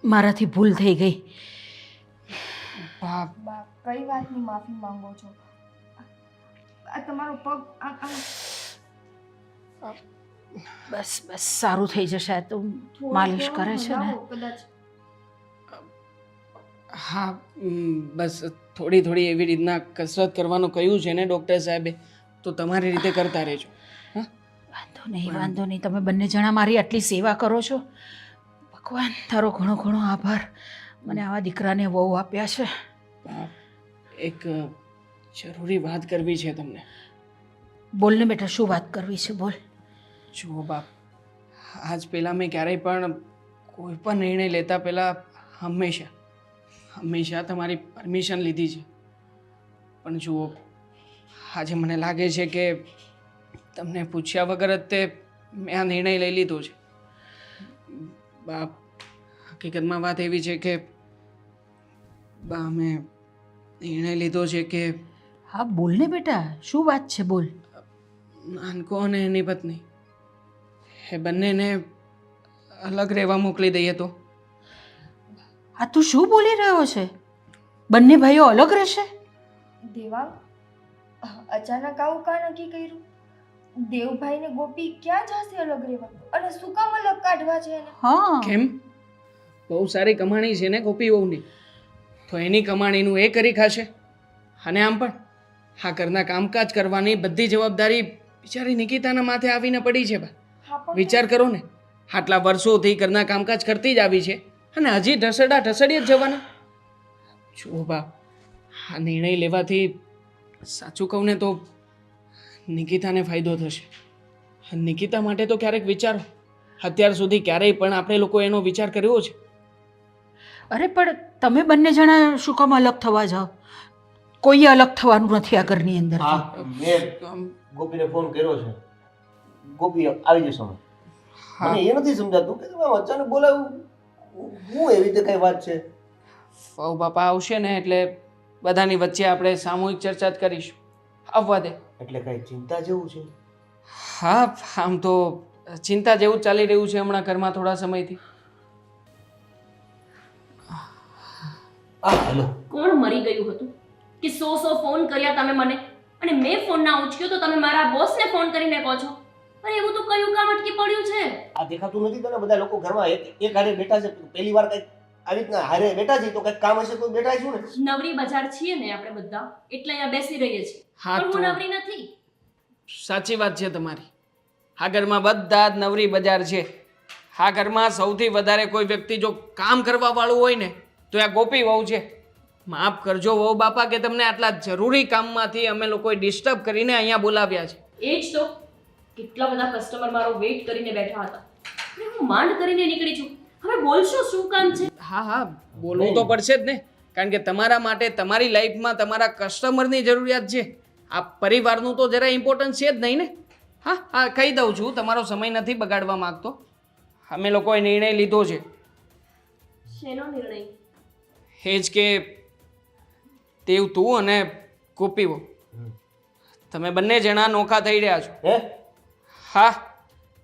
મારાથી ભૂલ થઈ ગઈ. બા બા કઈ વાતની માફી માંગો છો? આ તમારો પગ બસ બસ સારું થઈ જશે. આ તો માલિશ કરે છે ને. કદાચ હા બસ થોડી થોડી એવી રીતના કસરત કરવાનું કહ્યું છે ને ડૉક્ટર સાહેબે, તો તમારી રીતે કરતા રહેજો. હા વાંધો નહીં. તમે બંને જણા મારી આટલી સેવા કરો છો. ભગવાન તારો ઘણો ઘણો આભાર. મને આવા દીકરાને બહુ આપ્યા છે. એક જરૂરી વાત કરવી છે તમને. બોલ ને બેટા, શું વાત કરવી છે બોલ. જુઓ બાપ, આજ પહેલાં મેં ક્યારેય પણ કોઈ પણ નિર્ણય લેતા પહેલાં હંમેશા તમારી પરમિશન લીધી છે. પણ જુઓ, આજે મને લાગે છે કે તમને પૂછ્યા વગર જ તે મેં આ નિર્ણય લઈ લીધો છે. બાપ, હકીકતમાં વાત એવી છે કે બા મેં નિર્ણય લીધો છે કે હા બોલ ને બેટા, શું વાત છે બોલ. નાનકો અને એની પત્ની એ બંનેને અલગ રહેવા મોકલી દઈએ તો. આ તું શું બોલી રહ્યો છે? બંને ભાઈઓ અલગ રહેશે? દેવાંગ, અચાનક આવું કા નક્કી કર્યું? દેવભાઈ ને ગોપી ક્યાં જશે અલગ રહેવા? અને શું કામ અલગ કાઢવા છે એને? હા કેમ? બહુ સારી કમાણી છે ને ગોપી વહુની, તો એની કમાણીનું એ કરી ખાશે. અને આમ પણ હા ઘરના કામકાજ કરવાની બધી જવાબદારી બિચારી નિકિતાના માથે આવીને પડી છે. બા હા પણ વિચાર કરો ને, આટલા વર્ષોથી ઘરના કામકાજ કરતી જ આવી છે અને હજી ઢસડી જ જવાના. જુઓ બા, આ નિર્ણય લેવાથી સાચું કહું ને તો નિકિતાને ફાયદો થશે. નિકિતા માટે તો ક્યારેક વિચારો. અત્યાર સુધી ક્યારેય પણ આપણે લોકો એનો વિચાર કર્યો છે? અરે પણ તમે બંને જણા શું કામ અલગ થવા જાઓ? કોઈએ અલગ થવાનું નથી આ ઘરની અંદર. હા, મેં ગોપીને ફોન કર્યો છે. ગોપી આવી જશે હમણાં. હા મને એ નથી સમજાતું કે તમે આમ અચાનક બોલાવ્યું. હું એવી રીતે કઈ વાત છે? ફઉ બાપા આવશે ને એટલે બધાની વચ્ચે આપણે સામૂહિક ચર્ચા જ કરીશું. આવવા દે. એટલે કઈ ચિંતા જેવું છે? હા આમ તો ચિંતા જેવું જ ચાલી રહ્યું છે હમણાં ઘરમાં થોડા સમયથી. હાલો. કોણ મરી ગયું હતું કે 100 ફોન કર્યા તમે મને, અને મેં ફોન ના ઉચક્યો તો તમે મારા બોસને ફોન કરીને કહો છો? અરે એવું તો કયું કામ અટકી પડ્યું છે? આ દેખાતું નથી તને? બધા લોકો ઘરમાં એક હારે બેઠા છે. પહેલી વાર કઈક આવી રીતના હારે બેઠા છે તો કઈક કામ હશે તો બેઠા છું ને. નવરી બજાર છીએ ને આપણે બધા, એટલે અહીંયા બેસી રહીએ છીએ. હા પણ તો હું નવરી નથી. સાચી વાત છે તમારી. આ ઘરમાં બધા જ નવરી બજાર છે. આ ઘરમાં સૌથી વધારે કોઈ વ્યક્તિ જો કામ કરવા વાળું હોય ને તો આ ગોપી વહુ છે. માફ કરજો વહુ બાપા કે તમને આટલા જરૂરી કામમાંથી અમે લોકોએ ડિસ્ટર્બ કરીને અહીંયા બોલાવ્યા છે. એ જ તો, કેટલા બધા કસ્ટમર મારો વેઇટ કરીને બેઠા હતા અને હું માંડ કરીને નીકળી છું. હવે બોલશો શું કામ છે? હા બોલવું તો પડશે જ ને, કારણ કે તમારા માટે તમારી લાઈફમાં તમારા કસ્ટમરની જરૂરિયાત છે. આ પરિવારનું તો જરા ઇમ્પોર્ટન્સ છે જ નહીં ને. હા કહી દઉં છું, તમારો સમય નથી બગાડવા માંગતો. અમે લોકોએ નિર્ણય લીધો છે. શેનો નિર્ણય? એ જ કે દેવ, તું અને ગોપી વહુ તમે બંને જણા નોખા થઈ રહ્યા છો. હે? હા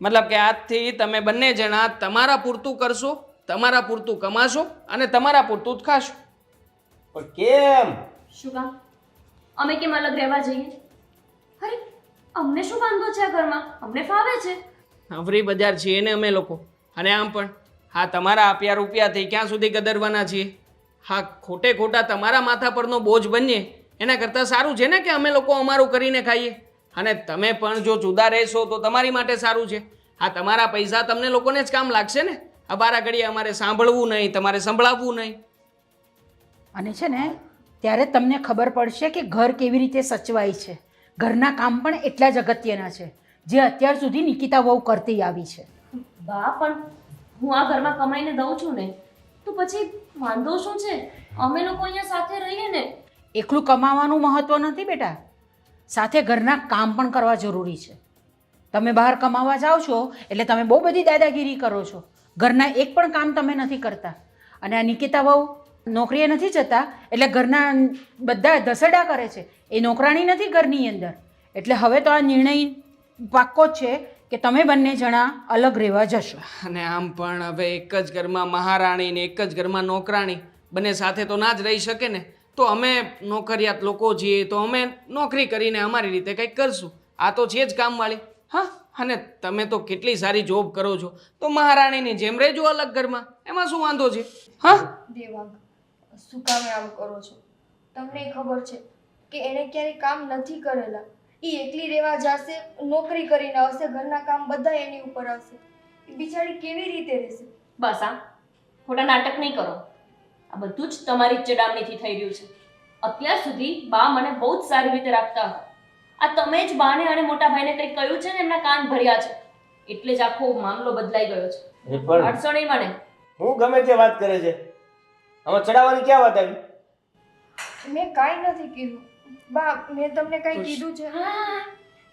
મતલબ કે આજથી તમે બંને જણા તમારા પૂરતું કરશો, તમારા પૂરતું કમાશો અને તમારા પૂરતું જ ખાશો. પણ કેમ? શું કામ? અમે કેમ અલગ રહેવા જઈએ? અરે અમને શું વાંધો છે આ ઘરમાં? અમને ફાવે છે. નવરી બજાર છીએ ને અમે લોકો, અને આમ પણ હા તમારા આપ્યા રૂપિયાથી ક્યાં સુધી ગદરવાના છીએ? હા ખોટે ખોટા તમારા માથા પરનો બોજ બનીએ એના કરતાં સારું છે ને કે અમે લોકો અમારું કરીને ખાઈએ. અને તમે પણ જો જુદા રહેશો તો તમારી માટે સારું છે. હા તમારા પૈસા તમને લોકોને જ કામ લાગશે ને. આ બારા ઘડીએ અમારે સાંભળવું નહીં, તમારે સંભળાવવું નહીં. અને છે ને ત્યારે તમને ખબર પડશે કે ઘર કેવી રીતે સચવાય છે. ઘરના કામ પણ એટલા જ અગત્યના છે જે અત્યાર સુધી નિકિતા વહુ કરતી આવી છે. બા પણ હું આ ઘરમાં કમાઈને દઉં છું ને, તો પછી વાંધો શું છે? અમે લોકો અહીંયા સાથે રહીએ ને. એકલું કમાવાનું મહત્વ નથી બેટા, સાથે ઘરના કામ પણ કરવા જરૂરી છે. તમે બહાર કમાવા જાઓ છો એટલે તમે બહુ બધી દાદાગીરી કરો છો. ઘરના એક પણ કામ તમે નથી કરતા. અને આ નિકિતા વહુ નોકરીએ નથી જતા એટલે ઘરના બધા ધસડા કરે છે. એ નોકરાણી નથી ઘરની અંદર. એટલે હવે તો આ નિર્ણય પાક્કો જ છે કે તમે બંને જણા અલગ રહેવા જશો. અને આમ પણ હવે એક જ ઘરમાં મહારાણી ને એક જ ઘરમાં નોકરાણી બંને સાથે તો ના જ રહી શકે ને. તો અમે નોકરિયાત લોકો છીએ તો અમે નોકરી કરીને અમારી રીતે કંઈક કરશું. આ તો છે જ કામવાળી. હા અને તમે તો કેટલી સારી જોબ કરો છો તો મહારાણીની જેમ રહેજો અલગ ઘરમાં. એમાં શું વાંધો છે? હા દેવાંગ, શું કામે આમ કરો છો? તમને ખબર છે કે એણે ક્યારેય કામ નથી કરેલા. એ એકલી રહેવા જશે, નોકરી કરીને આવશે, ઘરના કામ બધા એની ઉપર આવશે. એ બિચારી કેવી રીતે રહેશે? બસ આ ખોટા નાટક નહીં કરો. આ બધું જ તમારી જ ચડામણીથી થઈ રહ્યું છે. અત્યાર સુધી બા મને બહુ જ સારી રીતે રાખતા હતા. આ તમે જ બાને અને મોટા ભાઈને કંઈક કહ્યું છે ને એમના કાન ભર્યા છે, એટલે જ આખો મામલો બદલાઈ ગયો છે. એ પણ અડસો નહીં મને. હું ગમે તે વાત કરે છે, આમાં ચડાવવાની ક્યાં વાત આવી? મેં કાંઈ નથી કીધું. બા, મેં તમને કાંઈ કીધું છે? હા,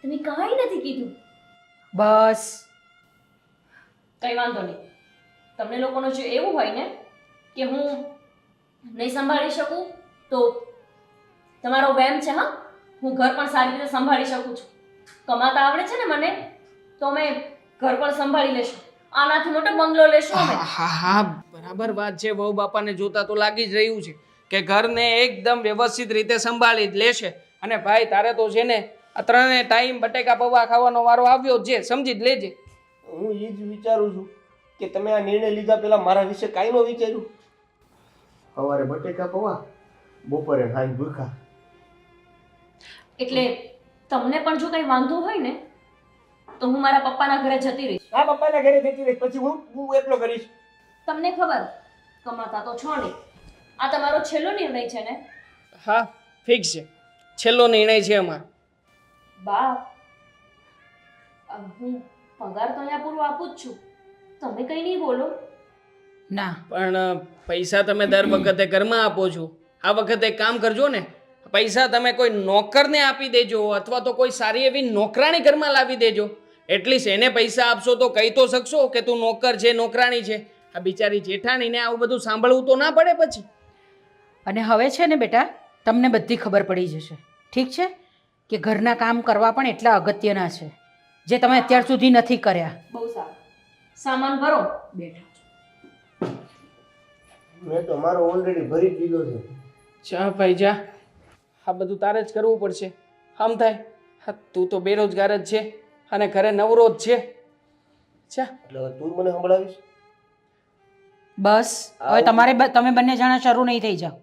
તમે કાંઈ નથી કીધું. બસ કંઈ વાંધો નહીં. તમને લોકોનું જો એવું હોય ને કે હું નહીં સંભાળી શકું તો તમારો વહેમ છે. હા, હું ઘર પણ સારી રીતે સંભાળી શકું છું. કમાતા આવડે છે ને મને, તો અમે ઘર પણ સંભાળી લેશું. આનાથી મોટો બંગલો લેશું અમે. હા હા બરાબર વાત છે. વહુ બાપાને જોતા તો લાગી જ રહ્યું છે કે ઘરને એકદમ વ્યવસ્થિત રીતે સંભાળી જ લેશે. અને ભાઈ તારે તો છે ને આ ત્રણે ટાઈમ બટેકા પૌવા ખાવાનો વારો આવ્યો જ છે, સમજી જ લેજે. હું એ જ વિચારું છું કે તમે આ નિર્ણય લીધા પહેલા મારા વિશે કાંઈ ન વિચાર્યું. સવારે બટેકા પૌવા, બપોરે હાઈ ભૂખા. એટલે તમને પણ જો કંઈ વાંધો હોય ને તો હું મારા પપ્પાના ઘરે જતી રહીશ. આ પપ્પાના ઘરે જતી રહીશ, પછી હું એકલો કરીશ. તમને ખબર કમાતા તો છો નહીં. આ તમારો છેલ્લો નિર્ણય છે ને? હા ફિક્સ છે, છેલ્લો નિર્ણય છે અમારો. બા, હું પગાર તો અહીંયા પૂરો આપું જ છું. તમે કંઈ નહીં બોલો. ના, પણ પૈસા તમે દર વખતે ઘરમાં આપો છો. આ વખતે એક કામ કરજો ને, પૈસા તમે કોઈ નોકરને આપી દેજો અથવા તો કોઈ સારી એવી નોકરાણી ઘરમાં લાવી દેજો. એટલીસ્ટ એને પૈસા આપશો તો કહી તો શકશો કે તું નોકર છે, નોકરાણી છે. આ બિચારી જેઠાણીને આવું બધું સાંભળવું તો ના પડે પછી. અને હવે છે ને બેટા, તમને બધી ખબર પડી જશે. ઠીક છે કે ઘરના કામ કરવા પણ એટલા અગત્યના છે જે તમે અત્યાર સુધી નથી કર્યા. બહુ સારું. સામાન ભરો, બેઠા. મેં તો મારો ઓલરેડી ભરી જ દીધો છે. જા ભાઈ જા, આ બધું તારે જ કરવું પડશે. આમ થાય હા તું તો બેરોજગાર જ છે અને ઘરે નવરો જ છે. જા એટલે હવે તું મને સંભળાવીશ? બસ હવે તમે બંને જણા શરૂ નહીં થઈ જાઓ.